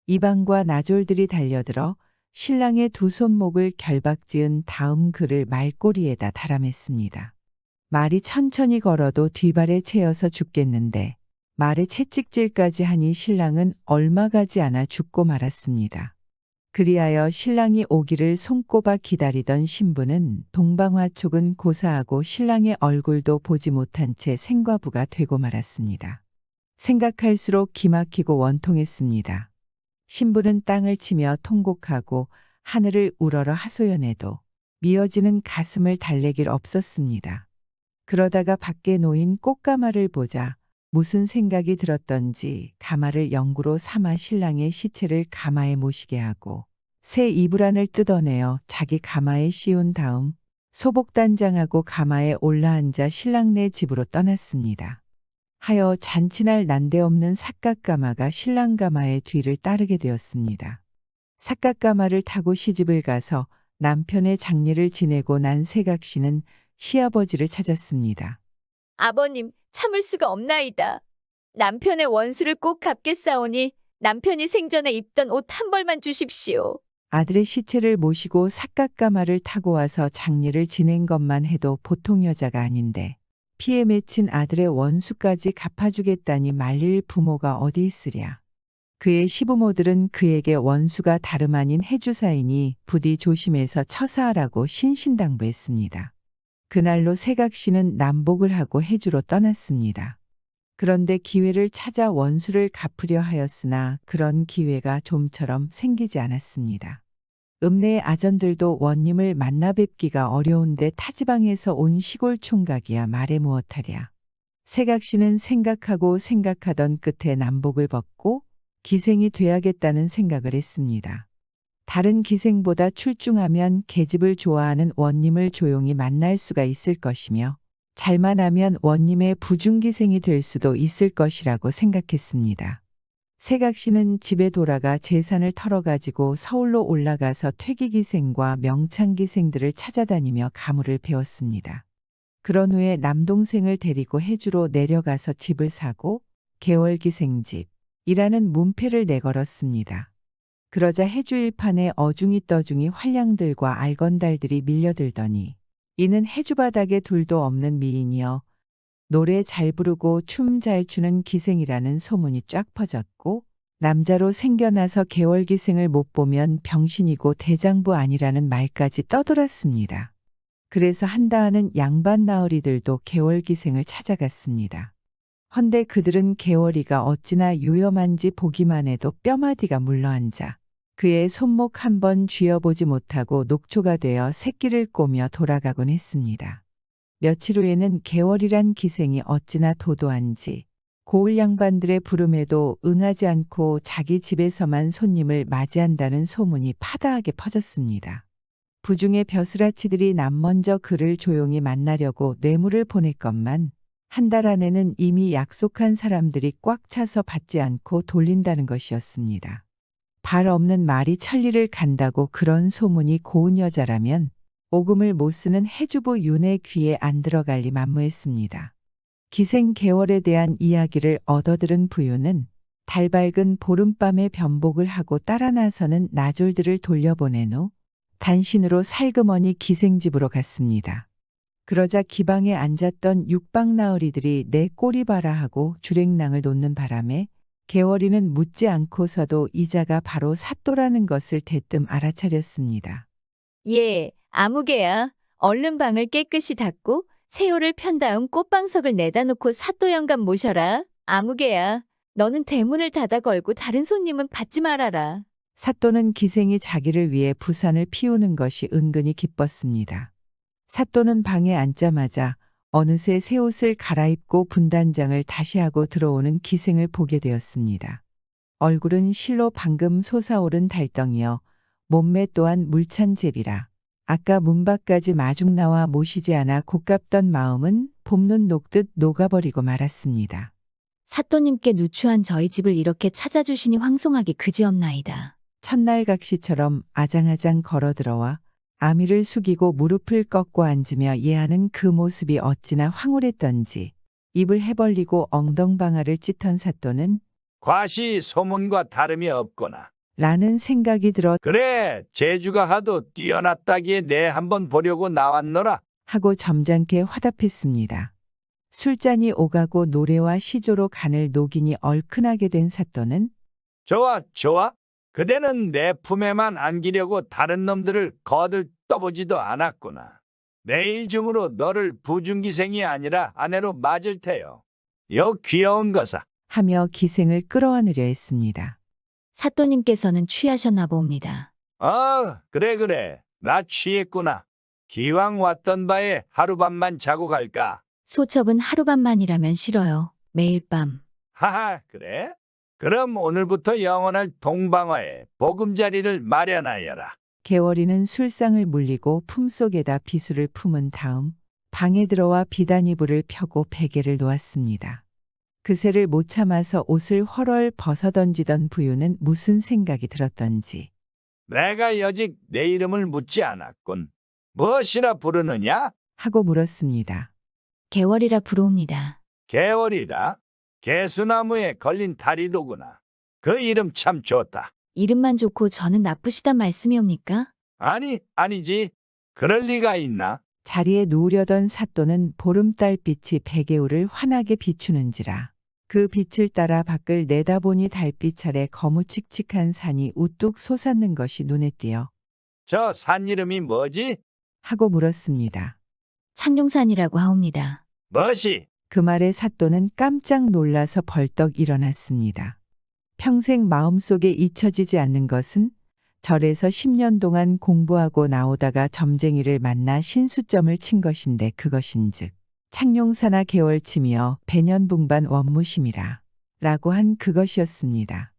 이방과 나졸들이 달려들어 신랑의 두 손목을 결박지은 다음 그를 말꼬리에다 달아맸습니다. 말이 천천히 걸어도 뒷발에 채여서 죽겠는데 말에 채찍질까지 하니 신랑은 얼마 가지 않아 죽고 말았습니다. 그리하여 신랑이 오기를 손꼽아 기다리던 신부는 동방화촉은 고사하고 신랑의 얼굴도 보지 못한 채 생과부가 되고 말았습니다. 생각할수록 기막히고 원통했습니다. 신부는 땅을 치며 통곡하고 하늘을 우러러 하소연해도 미어지는 가슴을 달래길 없었습니다. 그러다가 밖에 놓인 꽃가마를 보자 무슨 생각이 들었던지 가마를 영구로 삼아 신랑의 시체를 가마에 모시게 하고 새 이불안을 뜯어내어 자기 가마에 씌운 다음 소복단장하고 가마에 올라앉아 신랑네 집으로 떠났습니다. 하여 잔치날 난데없는 삿갓가마가 신랑 가마의 뒤를 따르게 되었습니다. 삿갓가마를 타고 시집을 가서 남편의 장례를 지내고 난 세각씨는 시아버지를 찾았습니다. 아버님, 참을 수가 없나이다. 남편의 원수를 꼭 갚겠사오니 남편이 생전에 입던 옷 한 벌만 주십시오. 아들의 시체를 모시고 삿갓가마를 타고 와서 장례를 지낸 것만 해도 보통 여자가 아닌데 피에 맺힌 아들의 원수까지 갚아주겠다니 말릴 부모가 어디 있으랴. 그의 시부모들은 그에게 원수가 다름 아닌 해주사이니 부디 조심해서 처사하라고 신신당부했습니다. 그날로 세각씨는 남복을 하고 해주로 떠났습니다. 그런데 기회를 찾아 원수를 갚으려 하였으나 그런 기회가 좀처럼 생기지 않았습니다. 읍내의 아전들도 원님을 만나 뵙기가 어려운데 타지방에서 온 시골 총각이야 말해 무엇하랴. 세각씨는 생각하던 끝에 남복을 벗고 기생이 돼야겠다는 생각을 했습니다. 다른 기생보다 출중하면 계집을 좋아하는 원님을 조용히 만날 수가 있을 것이며 잘만 하면 원님의 부중기생이 될 수도 있을 것이라고 생각했습니다. 세각씨는 집에 돌아가 재산을 털어가지고 서울로 올라가서 퇴기기생과 명창기생들을 찾아다니며 가무를 배웠습니다. 그런 후에 남동생을 데리고 해주로 내려가서 집을 사고 개월기생집이라는 문패를 내걸었습니다. 그러자 해주 일판에 어중이 떠중이 활량들과 알건달들이 밀려들더니 이는 해주바닥에 둘도 없는 미인이여 노래 잘 부르고 춤 잘 추는 기생이라는 소문이 쫙 퍼졌고 남자로 생겨나서 개월기생을 못 보면 병신이고 대장부 아니라는 말까지 떠돌았습니다. 그래서 한다하는 양반 나으리들도 개월기생을 찾아갔습니다. 헌데 그들은 개월이가 어찌나 유염한지 보기만 해도 뼈마디가 물러앉아 그의 손목 한 번 쥐어보지 못하고 녹초가 되어 새끼를 꼬며 돌아가곤 했습니다. 며칠 후에는 개월이란 기생이 어찌나 도도한지 고을 양반들의 부름에도 응하지 않고 자기 집에서만 손님을 맞이한다는 소문이 파다하게 퍼졌습니다. 부중의 벼슬아치들이 남먼저 그를 조용히 만나려고 뇌물을 보냈건만 한 달 안에는 이미 약속한 사람들이 꽉 차서 받지 않고 돌린다는 것이었습니다. 발 없는 말이 천리를 간다고 그런 소문이 고운 여자라면 오금을 못 쓰는 해주부 윤의 귀에 안 들어갈리 만무했습니다. 기생 개월에 대한 이야기를 얻어들은 부유는 달밝은 보름밤에 변복을 하고 따라 나서는 나졸들을 돌려보낸 후 단신으로 살그머니 기생집으로 갔습니다. 그러자 기방에 앉았던 육방나으리들이 내 꼬리 봐라 하고 주랭랑을 놓는 바람에 개월이는 묻지 않고서도 이자가 바로 사또라는 것을 대뜸 알아차렸습니다. 예, 아무개야. 얼른 방을 깨끗이 닦고 새우를 편 다음 꽃방석을 내다 놓고 사또 영감 모셔라. 아무개야, 너는 대문을 닫아 걸고 다른 손님은 받지 말아라. 사또는 기생이 자기를 위해 부산을 피우는 것이 은근히 기뻤습니다. 사또는 방에 앉자마자 어느새 새 옷을 갈아입고 분단장을 다시 하고 들어오는 기생을 보게 되었습니다. 얼굴은 실로 방금 솟아오른 달덩이여 몸매 또한 물찬 제비라. 아까 문 밖까지 마중 나와 모시지 않아 곱갑던 마음은 봄눈 녹듯 녹아버리고 말았습니다. 사또님께 누추한 저희 집을 이렇게 찾아주시니 황송하기 그지없나이다. 첫날 각시처럼 아장아장 걸어들어와 아미를 숙이고 무릎을 꺾고 앉으며 예하는 그 모습이 어찌나 황홀했던지 입을 해벌리고 엉덩방아를 찢던 사또는 과시 소문과 다름이 없거나 라는 생각이 들어 그래 재주가 하도 뛰어났다기에 내 한번 보려고 나왔노라 하고 점잖게 화답했습니다. 술잔이 오가고 노래와 시조로 간을 녹이니 얼큰하게 된 사또는 좋아 좋아 그대는 내 품에만 안기려고 다른 놈들을 거들 떠보지도 않았구나. 내일 중으로 너를 부중기생이 아니라 아내로 맞을 테요. 요 귀여운 거사. 하며 기생을 끌어안으려 했습니다. 사또님께서는 취하셨나 봅니다. 그래. 나 취했구나. 기왕 왔던 바에 하룻밤만 자고 갈까? 소첩은 하룻밤만이라면 싫어요. 매일 밤. 하하, 그래? 그럼 오늘부터 영원할 동방어에 보금자리를 마련하여라. 개월이는 술상을 물리고 품속에다 비수를 품은 다음 방에 들어와 비단이불을 펴고 베개를 놓았습니다. 그새를 못 참아서 옷을 헐헐 벗어던지던 부유는 무슨 생각이 들었던지 내가 여직 내 이름을 묻지 않았군. 무엇이라 부르느냐? 하고 물었습니다. 개월이라 부르옵니다. 개월이라? 개수나무에 걸린 다리로구나. 그 이름 참 좋다. 이름만 좋고 저는 나쁘시단 말씀이옵니까? 아니지. 그럴 리가 있나? 자리에 누우려던 사또는 보름달빛이 베개울을 환하게 비추는지라 그 빛을 따라 밖을 내다보니 달빛 아래 거무칙칙한 산이 우뚝 솟았는 것이 눈에 띄어 저 산 이름이 뭐지? 하고 물었습니다. 창룡산이라고 하옵니다. 뭐시? 그 말에 사또는 깜짝 놀라서 벌떡 일어났습니다. 평생 마음속에 잊혀지지 않는 것은 절에서 10년 동안 공부하고 나오다가 점쟁이를 만나 신수점을 친 것인데 그것인즉 창룡사나 개월치며 배년붕반 원무심이라 라고 한 그것이었습니다.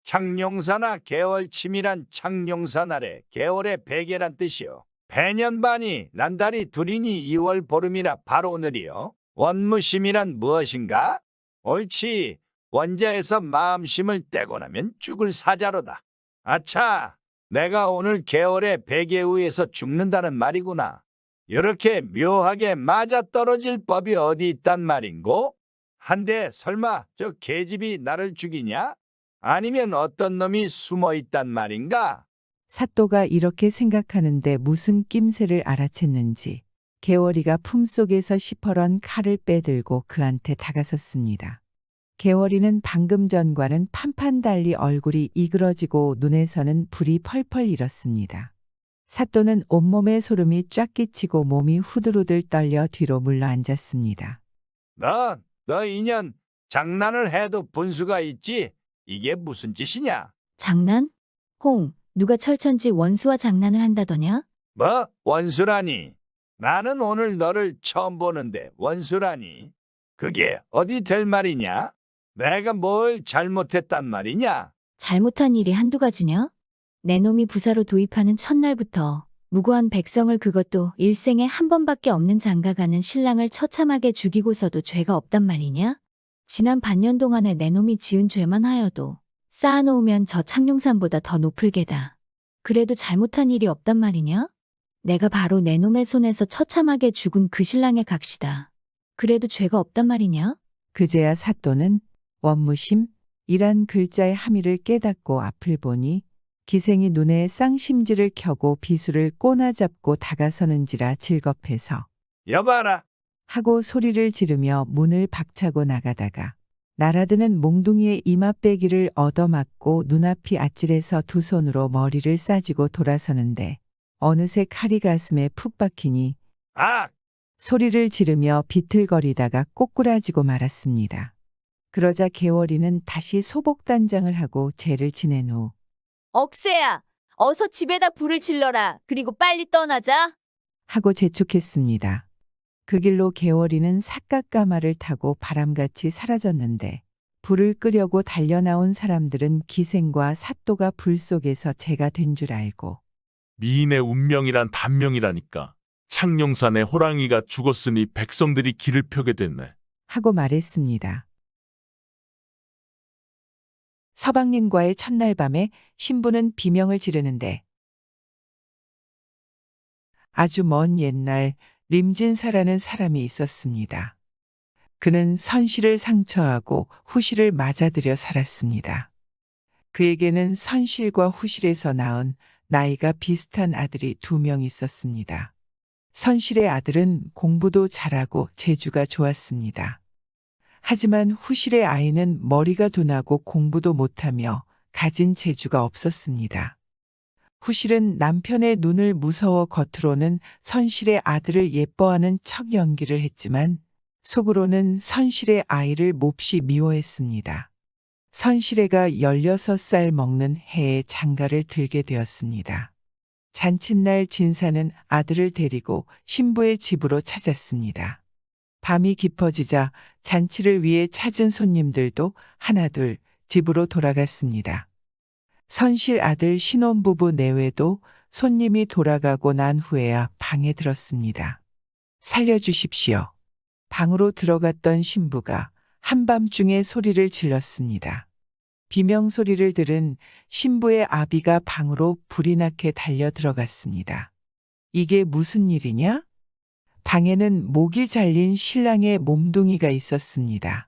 창룡사나 개월침이란 창룡산 아래 개월의 베개란 뜻이요. 배년반이 난달이 둘이니 2월 보름이라 바로 오늘이요. 원무심이란 무엇인가? 옳지. 원자에서 마음심을 떼고 나면 죽을 사자로다. 아차, 내가 오늘 개월의 베개 위에서 죽는다는 말이구나. 이렇게 묘하게 맞아떨어질 법이 어디 있단 말인고? 한데 설마 저 계집이 나를 죽이냐? 아니면 어떤 놈이 숨어 있단 말인가? 사또가 이렇게 생각하는데 무슨 낌새를 알아챘는지 개월이가 품속에서 시퍼런 칼을 빼들고 그한테 다가섰습니다. 개월이는 방금 전과는 판판 달리 얼굴이 이그러지고 눈에서는 불이 펄펄 일었습니다. 사또는 온몸에 소름이 쫙 끼치고 몸이 후들후들 떨려 뒤로 물러 앉았습니다. 너 인연 장난을 해도 분수가 있지? 이게 무슨 짓이냐? 장난? 홍, 누가 철천지 원수와 장난을 한다더냐? 뭐? 원수라니? 나는 오늘 너를 처음 보는데 원수라니? 그게 어디 될 말이냐? 내가 뭘 잘못했단 말이냐? 잘못한 일이 한두 가지냐? 내 놈이 부사로 도입하는 첫날부터 무고한 백성을 그것도 일생에 한 번밖에 없는 장가가는 신랑을 처참하게 죽이고서도 죄가 없단 말이냐? 지난 반년 동안에 내 놈이 지은 죄만 하여도 쌓아놓으면 저 창룡산보다 더 높을 게다. 그래도 잘못한 일이 없단 말이냐? 내가 바로 내 놈의 손에서 처참하게 죽은 그 신랑의 각시다. 그래도 죄가 없단 말이냐? 그제야 사또는 원무심이란 글자의 함의를 깨닫고 앞을 보니 기생이 눈에 쌍심지를 켜고 비수를 꼬나잡고 다가서는지라 질겁해서 여봐라! 하고 소리를 지르며 문을 박차고 나가다가 날아드는 몽둥이의 이마빼기를 얻어맞고 눈앞이 아찔해서 두 손으로 머리를 싸쥐고 돌아서는데 어느새 칼이 가슴에 푹 박히니 아! 소리를 지르며 비틀거리다가 꼬꾸라지고 말았습니다. 그러자 개월이는 다시 소복단장을 하고 죄를 지낸 후 억새야, 어서 집에다 불을 질러라. 그리고 빨리 떠나자. 하고 재촉했습니다. 그 길로 개월이는 삿갓가마를 타고 바람같이 사라졌는데 불을 끄려고 달려나온 사람들은 기생과 사또가 불 속에서 재가 된 줄 알고 미인의 운명이란 단명이라니까. 창룡산에 호랑이가 죽었으니 백성들이 길을 펴게 됐네. 하고 말했습니다. 서방님과의 첫날 밤에 신부는 비명을 지르는데 아주 먼 옛날 림진사라는 사람이 있었습니다. 그는 선실을 상처하고 후실을 맞아들여 살았습니다. 그에게는 선실과 후실에서 낳은 나이가 비슷한 아들이 2명 있었습니다. 선실의 아들은 공부도 잘하고 재주가 좋았습니다. 하지만 후실의 아이는 머리가 둔하고 공부도 못하며 가진 재주가 없었습니다. 후실은 남편의 눈을 무서워 겉으로는 선실의 아들을 예뻐하는 척 연기를 했지만 속으로는 선실의 아이를 몹시 미워했습니다. 선실애가 16살 먹는 해에 장가를 들게 되었습니다. 잔칫날 진사는 아들을 데리고 신부의 집으로 찾았습니다. 밤이 깊어지자 잔치를 위해 찾은 손님들도 하나둘 집으로 돌아갔습니다. 선실 아들 신혼부부 내외도 손님이 돌아가고 난 후에야 방에 들었습니다. 살려주십시오. 방으로 들어갔던 신부가 한밤중에 소리를 질렀습니다. 비명소리를 들은 신부의 아비가 방으로 불이 나게 달려 들어갔습니다. 이게 무슨 일이냐? 방에는 목이 잘린 신랑의 몸뚱이가 있었습니다.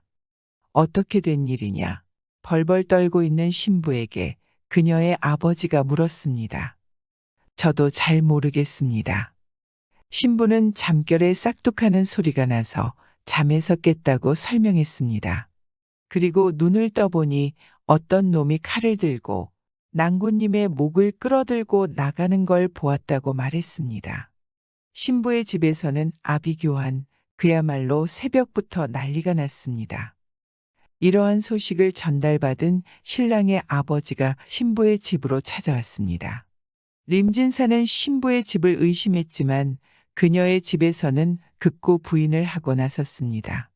어떻게 된 일이냐? 벌벌 떨고 있는 신부에게 그녀의 아버지가 물었습니다. 저도 잘 모르겠습니다. 신부는 잠결에 싹둑하는 소리가 나서 잠에서 깼다고 설명했습니다. 그리고 눈을 떠보니 어떤 놈이 칼을 들고 낭군님의 목을 끌어들고 나가는 걸 보았다고 말했습니다. 신부의 집에서는 아비규환, 그야말로 새벽부터 난리가 났습니다. 이러한 소식을 전달받은 신랑의 아버지가 신부의 집으로 찾아왔습니다. 림진사는 신부의 집을 의심했지만 그녀의 집에서는 극구 부인을 하고 나섰습니다.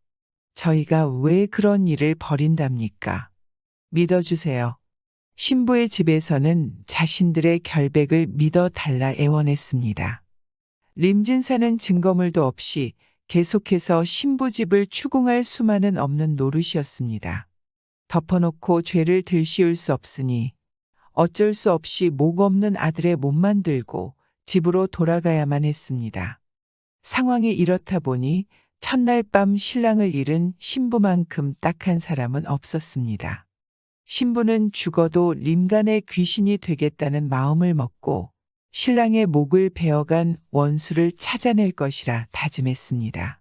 저희가 왜 그런 일을 벌인답니까? 믿어주세요. 신부의 집에서는 자신들의 결백을 믿어달라 애원했습니다. 림진사는 증거물도 없이 계속해서 신부 집을 추궁할 수만은 없는 노릇이었습니다. 덮어놓고 죄를 들씌울 수 없으니 어쩔 수 없이 목 없는 아들의 몸만 들고 집으로 돌아가야만 했습니다. 상황이 이렇다 보니 첫날 밤 신랑을 잃은 신부만큼 딱한 사람은 없었습니다. 신부는 죽어도 림간의 귀신이 되겠다는 마음을 먹고 신랑의 목을 베어간 원수를 찾아낼 것이라 다짐했습니다.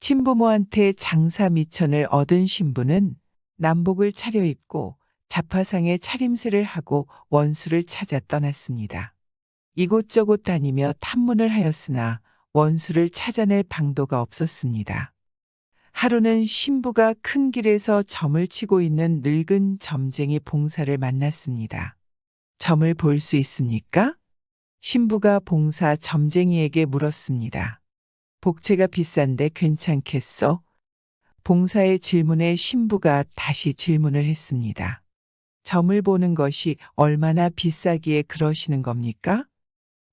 친부모한테 장사 미천을 얻은 신부는 남복을 차려입고 자파상에 차림새를 하고 원수를 찾아 떠났습니다. 이곳저곳 다니며 탐문을 하였으나 원수를 찾아낼 방도가 없었습니다. 하루는 신부가 큰 길에서 점을 치고 있는 늙은 점쟁이 봉사를 만났습니다. 점을 볼 수 있습니까? 신부가 봉사 점쟁이에게 물었습니다. 복채가 비싼데 괜찮겠어? 봉사의 질문에 신부가 다시 질문을 했습니다. 점을 보는 것이 얼마나 비싸기에 그러시는 겁니까?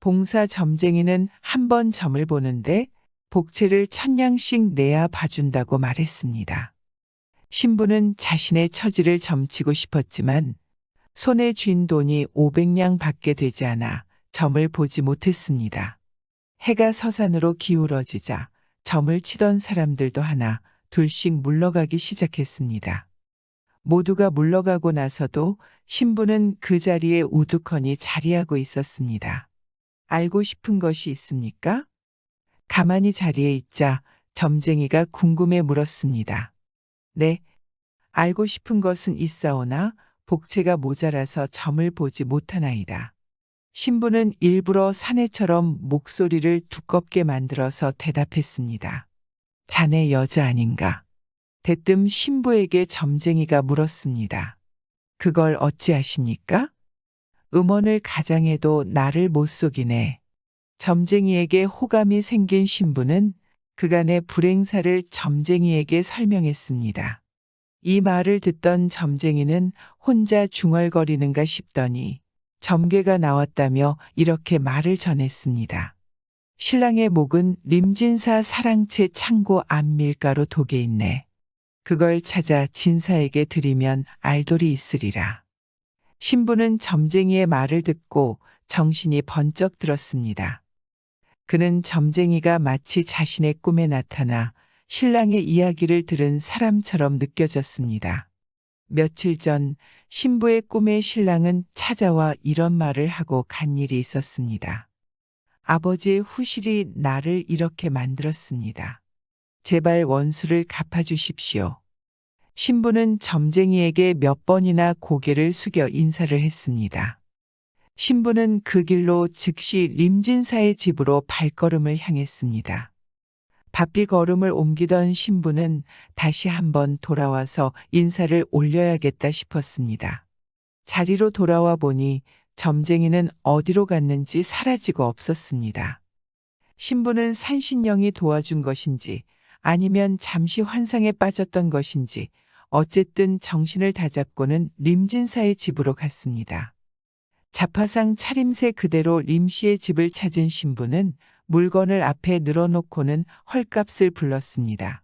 봉사 점쟁이는 한 번 점을 보는데 복채를 1000냥씩 내야 봐준다고 말했습니다. 신부는 자신의 처지를 점치고 싶었지만 손에 쥔 돈이 500냥 밖에 되지 않아 점을 보지 못했습니다. 해가 서산으로 기울어지자 점을 치던 사람들도 하나 둘씩 물러가기 시작했습니다. 모두가 물러가고 나서도 신부는 그 자리에 우두커니 자리하고 있었습니다. 알고 싶은 것이 있습니까? 가만히 자리에 있자 점쟁이가 궁금해 물었습니다. 네, 알고 싶은 것은 있사오나 복채가 모자라서 점을 보지 못하나이다. 신부는 일부러 사내처럼 목소리를 두껍게 만들어서 대답했습니다. 자네 여자 아닌가? 대뜸 신부에게 점쟁이가 물었습니다. 그걸 어찌 아십니까? 음원을 가장해도 나를 못 속이네. 점쟁이에게 호감이 생긴 신부는 그간의 불행사를 점쟁이에게 설명했습니다. 이 말을 듣던 점쟁이는 혼자 중얼거리는가 싶더니 점괘가 나왔다며 이렇게 말을 전했습니다. 신랑의 목은 림진사 사랑채 창고 안밀가로 독에 있네. 그걸 찾아 진사에게 드리면 알돌이 있으리라. 신부는 점쟁이의 말을 듣고 정신이 번쩍 들었습니다. 그는 점쟁이가 마치 자신의 꿈에 나타나 신랑의 이야기를 들은 사람처럼 느껴졌습니다. 며칠 전 신부의 꿈에 신랑은 찾아와 이런 말을 하고 간 일이 있었습니다. 아버지의 후실이 나를 이렇게 만들었습니다. 제발 원수를 갚아주십시오. 신부는 점쟁이에게 몇 번이나 고개를 숙여 인사를 했습니다. 신부는 그 길로 즉시 림진사의 집으로 발걸음을 향했습니다. 바삐 걸음을 옮기던 신부는 다시 한번 돌아와서 인사를 올려야겠다 싶었습니다. 자리로 돌아와 보니 점쟁이는 어디로 갔는지 사라지고 없었습니다. 신부는 산신령이 도와준 것인지 아니면 잠시 환상에 빠졌던 것인지 어쨌든 정신을 다잡고는 림진사의 집으로 갔습니다. 자파상 차림새 그대로 림씨의 집을 찾은 신부는 물건을 앞에 늘어놓고는 헐값을 불렀습니다.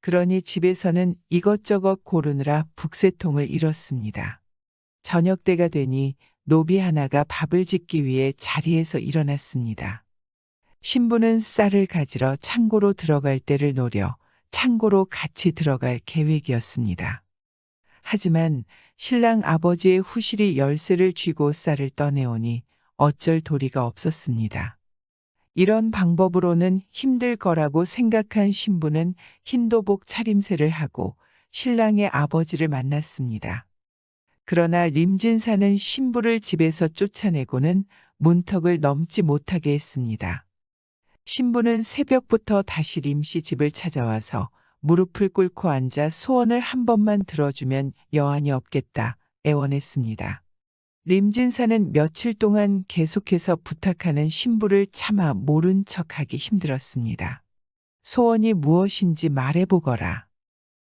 그러니 집에서는 이것저것 고르느라 북새통을 잃었습니다. 저녁 때가 되니 노비 하나가 밥을 짓기 위해 자리에서 일어났습니다. 신부는 쌀을 가지러 창고로 들어갈 때를 노려 창고로 같이 들어갈 계획이었습니다. 하지만 신랑 아버지의 후실이 열쇠를 쥐고 쌀을 떠내오니 어쩔 도리가 없었습니다. 이런 방법으로는 힘들 거라고 생각한 신부는 흰도복 차림새를 하고 신랑의 아버지를 만났습니다. 그러나 림진사는 신부를 집에서 쫓아내고는 문턱을 넘지 못하게 했습니다. 신부는 새벽부터 다시 림씨 집을 찾아와서 무릎을 꿇고 앉아 소원을 한 번만 들어주면 여한이 없겠다 애원했습니다. 림진사는 며칠 동안 계속해서 부탁하는 신부를 차마 모른 척하기 힘들었습니다. 소원이 무엇인지 말해보거라.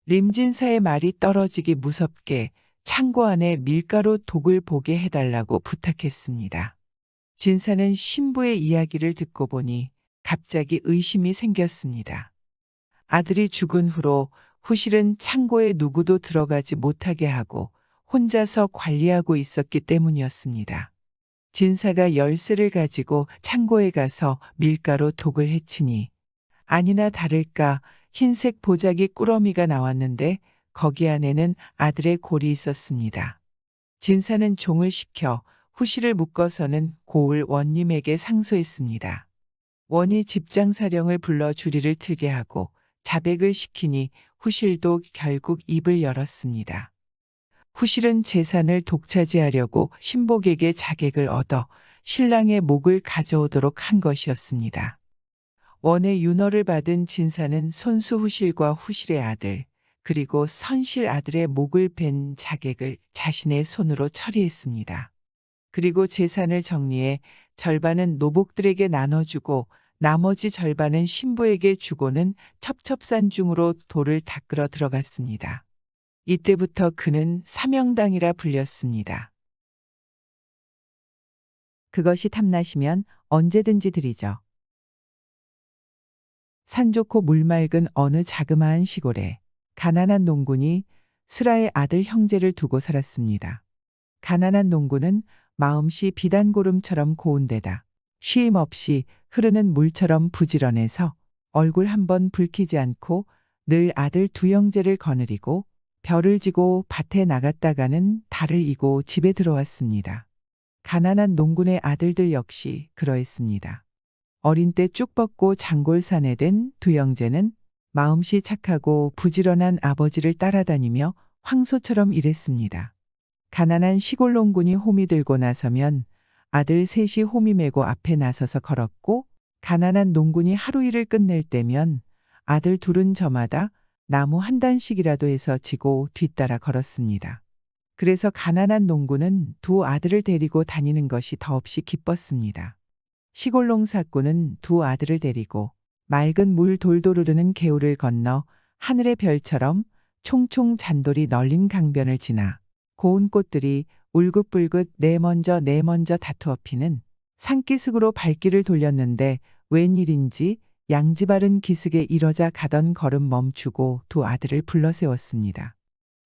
림진사의 말이 떨어지기 무섭게 창고 안에 밀가루 독을 보게 해달라고 부탁했습니다. 진사는 신부의 이야기를 듣고 보니 갑자기 의심이 생겼습니다. 아들이 죽은 후로 후실은 창고에 누구도 들어가지 못하게 하고 혼자서 관리하고 있었기 때문이었습니다. 진사가 열쇠를 가지고 창고에 가서 밀가루 독을 해치니 아니나 다를까 흰색 보자기 꾸러미가 나왔는데 거기 안에는 아들의 골이 있었습니다. 진사는 종을 시켜 후실을 묶어서는 고을 원님에게 상소했습니다. 원이 집장사령을 불러 주리를 틀게 하고 자백을 시키니 후실도 결국 입을 열었습니다. 후실은 재산을 독차지하려고 신복에게 자객을 얻어 신랑의 목을 가져오도록 한 것이었습니다. 원의 윤허를 받은 진사는 손수 후실과 후실의 아들 그리고 선실 아들의 목을 벤 자객을 자신의 손으로 처리했습니다. 그리고 재산을 정리해 절반은 노복들에게 나눠주고 나머지 절반은 신부에게 주고는 첩첩산중으로 돌을 닦으러 들어갔습니다. 이때부터 그는 사명당이라 불렸습니다. 그것이 탐나시면 언제든지 드리죠. 산 좋고 물 맑은 어느 자그마한 시골에 가난한 농군이 스라의 아들 형제를 두고 살았습니다. 가난한 농군은 마음씨 비단고름처럼 고운 데다 쉼 없이 흐르는 물처럼 부지런해서 얼굴 한번 붉히지 않고 늘 아들 두 형제를 거느리고 별을 지고 밭에 나갔다가는 달을 이고 집에 들어왔습니다. 가난한 농군의 아들들 역시 그러했습니다. 어린 때 쭉 뻗고 장골산에 된 두 형제는 마음씨 착하고 부지런한 아버지를 따라다니며 황소처럼 일했습니다. 가난한 시골 농군이 호미 들고 나서면 아들 셋이 호미 메고 앞에 나서서 걸었고 가난한 농군이 하루 일을 끝낼 때면 아들 둘은 저마다 나무 한 단씩이라도 해서 지고 뒤따라 걸었습니다. 그래서 가난한 농군은 두 아들을 데리고 다니는 것이 더없이 기뻤습니다. 시골 농사꾼은 두 아들을 데리고 맑은 물 돌돌 흐르는 개울을 건너 하늘의 별처럼 총총 잔돌이 널린 강변을 지나 고운 꽃들이 울긋불긋 내 먼저 다투어 피는 산기슭으로 발길을 돌렸는데 웬일인지 양지바른 기슭에 이러자 가던 걸음 멈추고 두 아들을 불러 세웠습니다.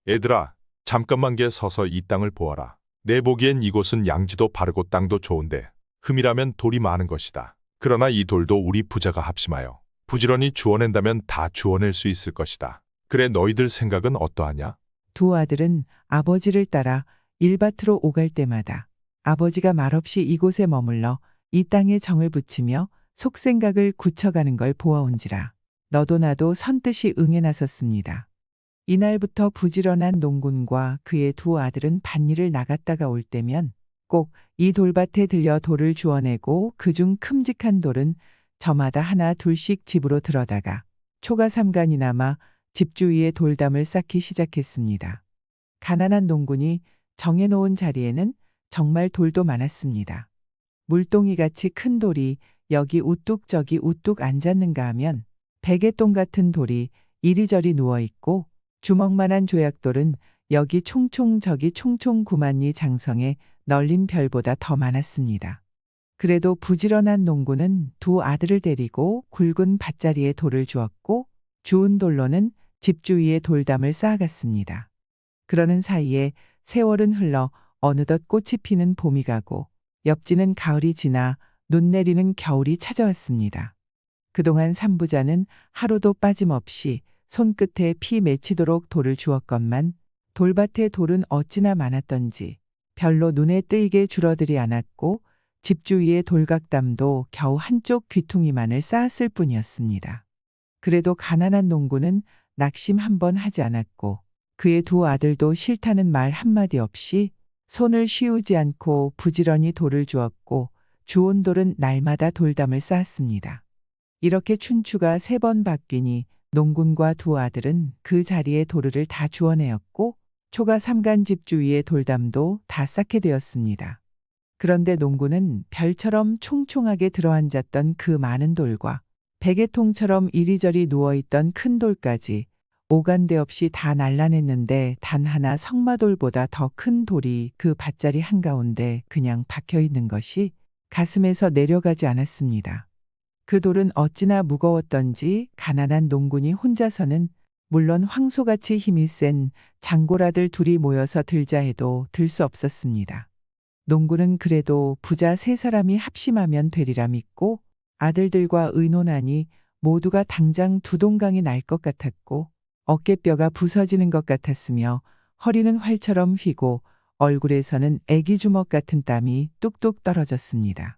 얘들아, 잠깐만 게 서서 이 땅을 보아라. 내 보기엔 이곳은 양지도 바르고 땅도 좋은데 흠이라면 돌이 많은 것이다. 그러나 이 돌도 우리 부자가 합심하여 부지런히 주워낸다면 다 주워낼 수 있을 것이다. 그래 너희들 생각은 어떠하냐? 두 아들은 아버지를 따라 일밭으로 오갈 때마다 아버지가 말없이 이곳에 머물러 이 땅에 정을 붙이며 속생각을 굳혀가는 걸 보아온지라 너도 나도 선뜻이 응해 나섰습니다. 이날부터 부지런한 농군과 그의 두 아들은 밭일을 나갔다가 올 때면 꼭 이 돌밭에 들려 돌을 주워내고 그중 큼직한 돌은 저마다 하나 둘씩 집으로 들어다가 초가 삼간이 남아 집 주위에 돌담을 쌓기 시작했습니다. 가난한 농군이 정해놓은 자리에는 정말 돌도 많았습니다. 물동이같이 큰 돌이 여기 우뚝 저기 우뚝 앉았는가 하면 베개똥 같은 돌이 이리저리 누워있고 주먹만한 조약돌은 여기 총총 저기 총총 구만리 장성에 널린 별보다 더 많았습니다. 그래도 부지런한 농군은 두 아들을 데리고 굵은 밭자리에 돌을 주었고 주운 돌로는 집 주위에 돌담을 쌓아갔습니다. 그러는 사이에 세월은 흘러 어느덧 꽃이 피는 봄이 가고 엽지는 가을이 지나 눈 내리는 겨울이 찾아왔습니다. 그동안 삼부자는 하루도 빠짐없이 손끝에 피 맺히도록 돌을 주었건만 돌밭에 돌은 어찌나 많았던지 별로 눈에 띄게 줄어들이 않았고 집 주위의 돌각담도 겨우 한쪽 귀퉁이만을 쌓았을 뿐이었습니다. 그래도 가난한 농군은 낙심 한 번 하지 않았고 그의 두 아들도 싫다는 말 한마디 없이 손을 쉬우지 않고 부지런히 돌을 주었고 주온 돌은 날마다 돌담을 쌓았습니다. 이렇게 춘추가 3번 바뀌니 농군과 두 아들은 그 자리에 도르를 다 주워내었고 초가 3간집 주위의 돌담도 다 쌓게 되었습니다. 그런데 농군은 별처럼 총총하게 들어앉았던 그 많은 돌과 베개통처럼 이리저리 누워있던 큰 돌까지 오간데 없이 다 날라냈는데 단 하나 성마돌보다 더 큰 돌이 그 밭자리 한가운데 그냥 박혀있는 것이 가슴에서 내려가지 않았습니다. 그 돌은 어찌나 무거웠던지 가난한 농군이 혼자서는 물론 황소같이 힘이 센 장고라들 둘이 모여서 들자 해도 들 수 없었습니다. 농군은 그래도 부자 3사람이 합심하면 되리라 믿고 아들들과 의논하니 모두가 당장 두동강이 날 것 같았고 어깨뼈가 부서지는 것 같았으며 허리는 활처럼 휘고 얼굴에서는 애기 주먹 같은 땀이 뚝뚝 떨어졌습니다.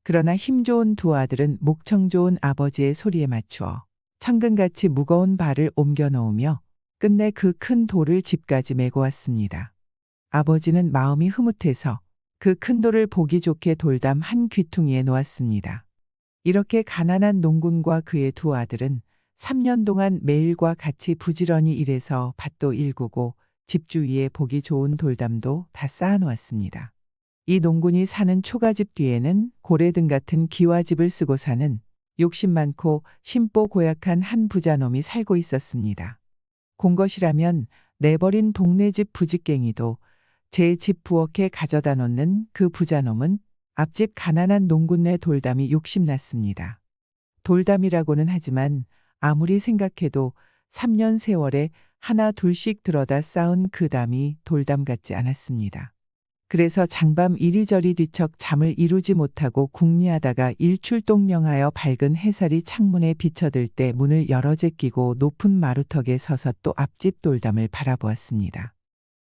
그러나 힘 좋은 두 아들은 목청 좋은 아버지의 소리에 맞추어 천근같이 무거운 발을 옮겨 놓으며 끝내 그 큰 돌을 집까지 메고 왔습니다. 아버지는 마음이 흐뭇해서 그 큰 돌을 보기 좋게 돌담 한 귀퉁이에 놓았습니다. 이렇게 가난한 농군과 그의 두 아들은 3년 동안 매일과 같이 부지런히 일해서 밭도 일구고 집 주위에 보기 좋은 돌담도 다 쌓아놓았습니다. 이 농군이 사는 초가집 뒤에는 고래등 같은 기와집을 쓰고 사는 욕심 많고 심보 고약한 한 부자놈이 살고 있었습니다. 공것이라면 내버린 동네 집 부직갱이도 제 집 부엌에 가져다 놓는 그 부자놈은 앞집 가난한 농군네 돌담이 욕심났습니다. 돌담이라고는 하지만 아무리 생각해도 3년 세월에 하나 둘씩 들어다 쌓은 그 담이 돌담 같지 않았습니다. 그래서 장밤 이리저리 뒤척 잠을 이루지 못하고 궁리하다가 일출동령하여 밝은 햇살이 창문에 비쳐들 때 문을 열어 제끼고 높은 마루턱에 서서 또 앞집 돌담을 바라보았습니다.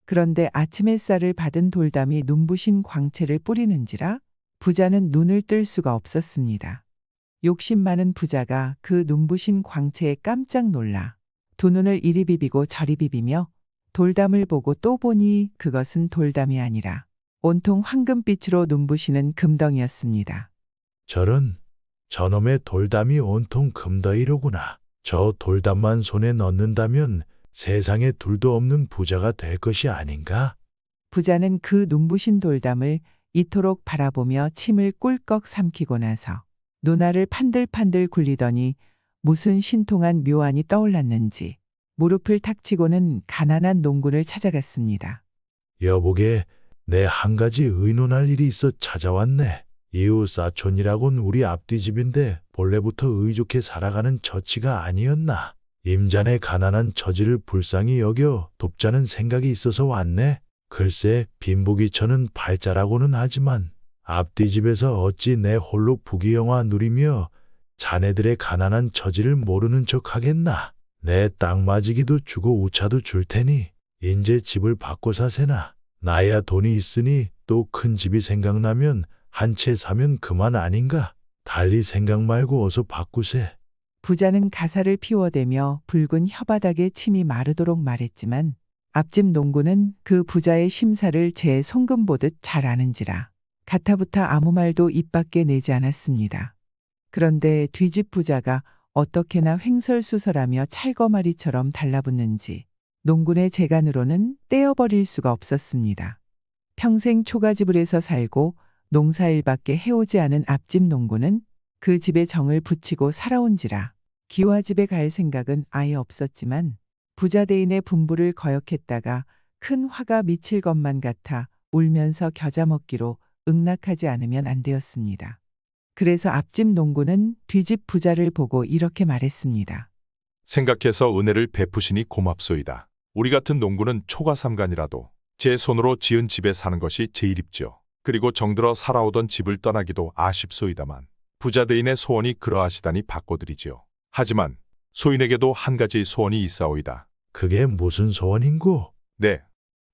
그런데 아침 햇살을 받은 돌담이 눈부신 광채를 뿌리는지라 부자는 눈을 뜰 수가 없었습니다. 욕심 많은 부자가 그 눈부신 광채에 깜짝 놀라 두 눈을 이리 비비고 저리 비비며 돌담을 보고 또 보니 그것은 돌담이 아니라 온통 황금빛으로 눈부시는 금덩이였습니다. 저놈의 돌담이 온통 금덩이로구나. 저 돌담만 손에 넣는다면 세상에 둘도 없는 부자가 될 것이 아닌가? 부자는 그 눈부신 돌담을 이토록 바라보며 침을 꿀꺽 삼키고 나서 눈알을 판들판들 굴리더니 무슨 신통한 묘안이 떠올랐는지 무릎을 탁 치고는 가난한 농군을 찾아갔습니다. 여보게, 내 한 가지 의논할 일이 있어 찾아왔네. 이웃 사촌이라곤 우리 앞뒤 집인데 본래부터 의좋게 살아가는 처치가 아니었나. 임자네 가난한 처지를 불쌍히 여겨 돕자는 생각이 있어서 왔네. 글쎄 빈부귀천은 팔자라고는 하지만 앞뒤 집에서 어찌 내 홀로 부귀영화 누리며 자네들의 가난한 처지를 모르는 척 하겠나. 내 땅 맞이기도 주고 우차도 줄 테니 인제 집을 바꿔 사세나. 나야 돈이 있으니 또 큰 집이 생각나면 한 채 사면 그만 아닌가. 달리 생각 말고 어서 바꾸세. 부자는 가사를 피워대며 붉은 혀바닥에 침이 마르도록 말했지만 앞집 농군은 그 부자의 심사를 제 송금 보듯 잘 아는지라 가타부타 아무 말도 입 밖에 내지 않았습니다. 그런데 뒤집 부자가 어떻게나 횡설수설하며 찰거마리처럼 달라붙는지 농군의 재간으로는 떼어버릴 수가 없었습니다. 평생 초가집을 해서 살고 농사일밖에 해오지 않은 앞집 농군은 그 집에 정을 붙이고 살아온지라 기와집에 갈 생각은 아예 없었지만 부자대인의 분부를 거역했다가 큰 화가 미칠 것만 같아 울면서 겨자 먹기로 응낙하지 않으면 안 되었습니다. 그래서 앞집 농군은 뒤집 부자를 보고 이렇게 말했습니다. 생각해서 은혜를 베푸시니 고맙소이다. 우리 같은 농군은 초가 삼간이라도 제 손으로 지은 집에 사는 것이 제일 입죠. 그리고 정들어 살아오던 집을 떠나기도 아쉽소이다만 부자대인의 소원이 그러하시다니 바꿔드리지요. 하지만 소인에게도 한 가지 소원이 있사오이다. 그게 무슨 소원인고? 네,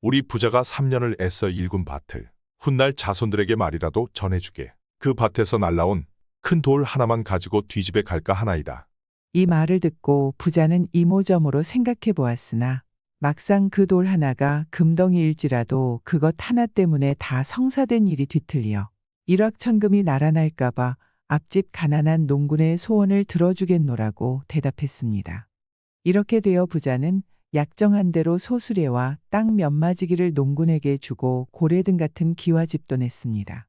우리 부자가 3년을 애써 일군 밭을 훗날 자손들에게 말이라도 전해주게. 그 밭에서 날라온 큰 돌 하나만 가지고 뒤집에 갈까 하나이다. 이 말을 듣고 부자는 이모저모로 생각해 보았으나 막상 그 돌 하나가 금덩이일지라도 그것 하나 때문에 다 성사된 일이 뒤틀려 일확천금이 날아날까봐 앞집 가난한 농군의 소원을 들어주겠노라고 대답했습니다. 이렇게 되어 부자는 약정한 대로 소수레와 땅 몇 마지기를 농군에게 주고 고래등 같은 기와집도 냈습니다.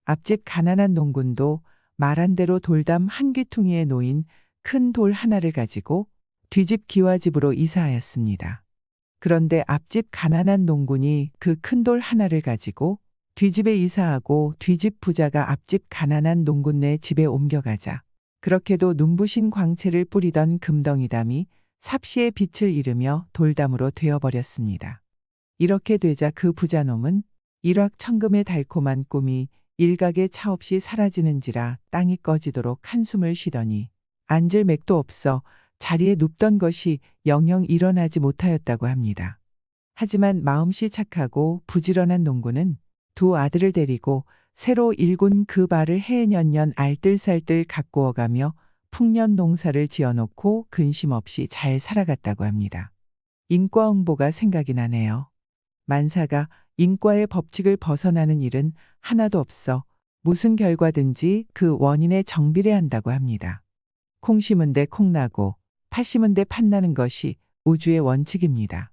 앞집 가난한 농군도 말한 대로 돌담 한 귀퉁이에 놓인 큰 돌 하나를 가지고 뒤집 기와집으로 이사하였습니다. 그런데 앞집 가난한 농군이 그 큰 돌 하나를 가지고 뒤집에 이사하고 뒤집 부자가 앞집 가난한 농군네 집에 옮겨가자 그렇게도 눈부신 광채를 뿌리던 금덩이담이 삽시의 빛을 잃으며 돌담으로 되어버렸습니다. 이렇게 되자 그 부자놈은 일확천금의 달콤한 꿈이 일각에 차없이 사라지는지라 땅이 꺼지도록 한숨을 쉬더니 앉을 맥도 없어 자리에 눕던 것이 영영 일어나지 못하였다고 합니다. 하지만 마음씨 착하고 부지런한 농군은 두 아들을 데리고 새로 일군 그 발을 해년년 알뜰살뜰 가꾸어가며 풍년 농사를 지어놓고 근심 없이 잘 살아갔다고 합니다. 인과응보가 생각이 나네요. 만사가 인과의 법칙을 벗어나는 일은 하나도 없어 무슨 결과든지 그 원인에 정비례한다고 합니다. 콩 심은 데 콩 나고 팥 심은 데 팥 나는 것이 우주의 원칙입니다.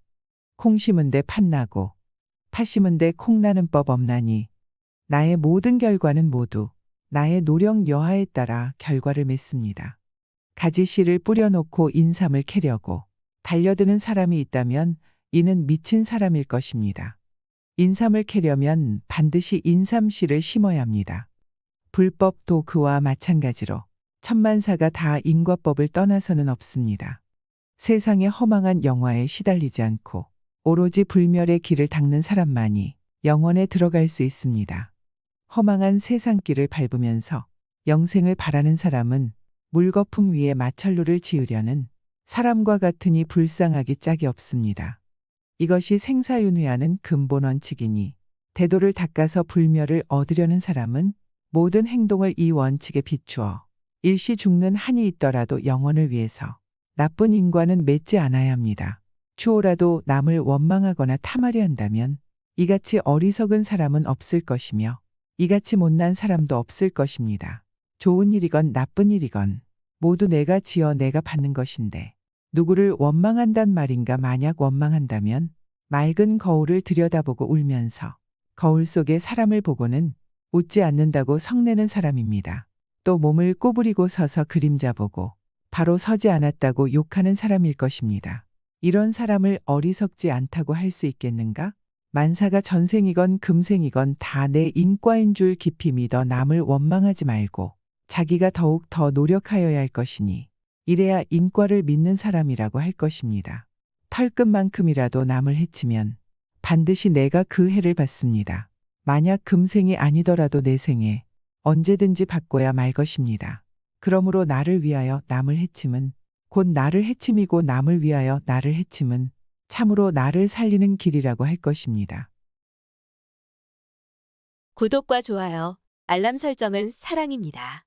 콩 심은 데 팥 나고 팥 심은 데 콩 나는 법 없나니 나의 모든 결과는 모두 나의 노력 여하에 따라 결과를 맺습니다. 가지씨를 뿌려놓고 인삼을 캐려고 달려드는 사람이 있다면 이는 미친 사람일 것입니다. 인삼을 캐려면 반드시 인삼씨를 심어야 합니다. 불법도 그와 마찬가지로 천만사가 다 인과법을 떠나서는 없습니다. 세상의 허망한 영화에 시달리지 않고 오로지 불멸의 길을 닦는 사람만이 영원에 들어갈 수 있습니다. 허망한 세상길을 밟으면서 영생을 바라는 사람은 물거품 위에 마철루를 지으려는 사람과 같으니 불쌍하기 짝이 없습니다. 이것이 생사윤회하는 근본 원칙이니 대도를 닦아서 불멸을 얻으려는 사람은 모든 행동을 이 원칙에 비추어 일시 죽는 한이 있더라도 영원을 위해서 나쁜 인과는 맺지 않아야 합니다. 추호라도 남을 원망하거나 탐하려 한다면 이같이 어리석은 사람은 없을 것이며 이같이 못난 사람도 없을 것입니다. 좋은 일이건 나쁜 일이건 모두 내가 지어 내가 받는 것인데 누구를 원망한단 말인가. 만약 원망한다면 맑은 거울을 들여다보고 울면서 거울 속에 사람을 보고는 웃지 않는다고 성내는 사람입니다. 또 몸을 구부리고 서서 그림자 보고 바로 서지 않았다고 욕하는 사람일 것입니다. 이런 사람을 어리석지 않다고 할 수 있겠는가? 만사가 전생이건 금생이건 다 내 인과인 줄 깊이 믿어 남을 원망하지 말고 자기가 더욱 더 노력하여야 할 것이니 이래야 인과를 믿는 사람이라고 할 것입니다. 털끝만큼이라도 남을 해치면 반드시 내가 그 해를 받습니다. 만약 금생이 아니더라도 내 생에 언제든지 받고야 말 것입니다. 그러므로 나를 위하여 남을 해침은 곧 나를 해침이고 남을 위하여 나를 해침은 참으로 나를 살리는 길이라고 할 것입니다. 구독과 좋아요, 알람 설정은 사랑입니다.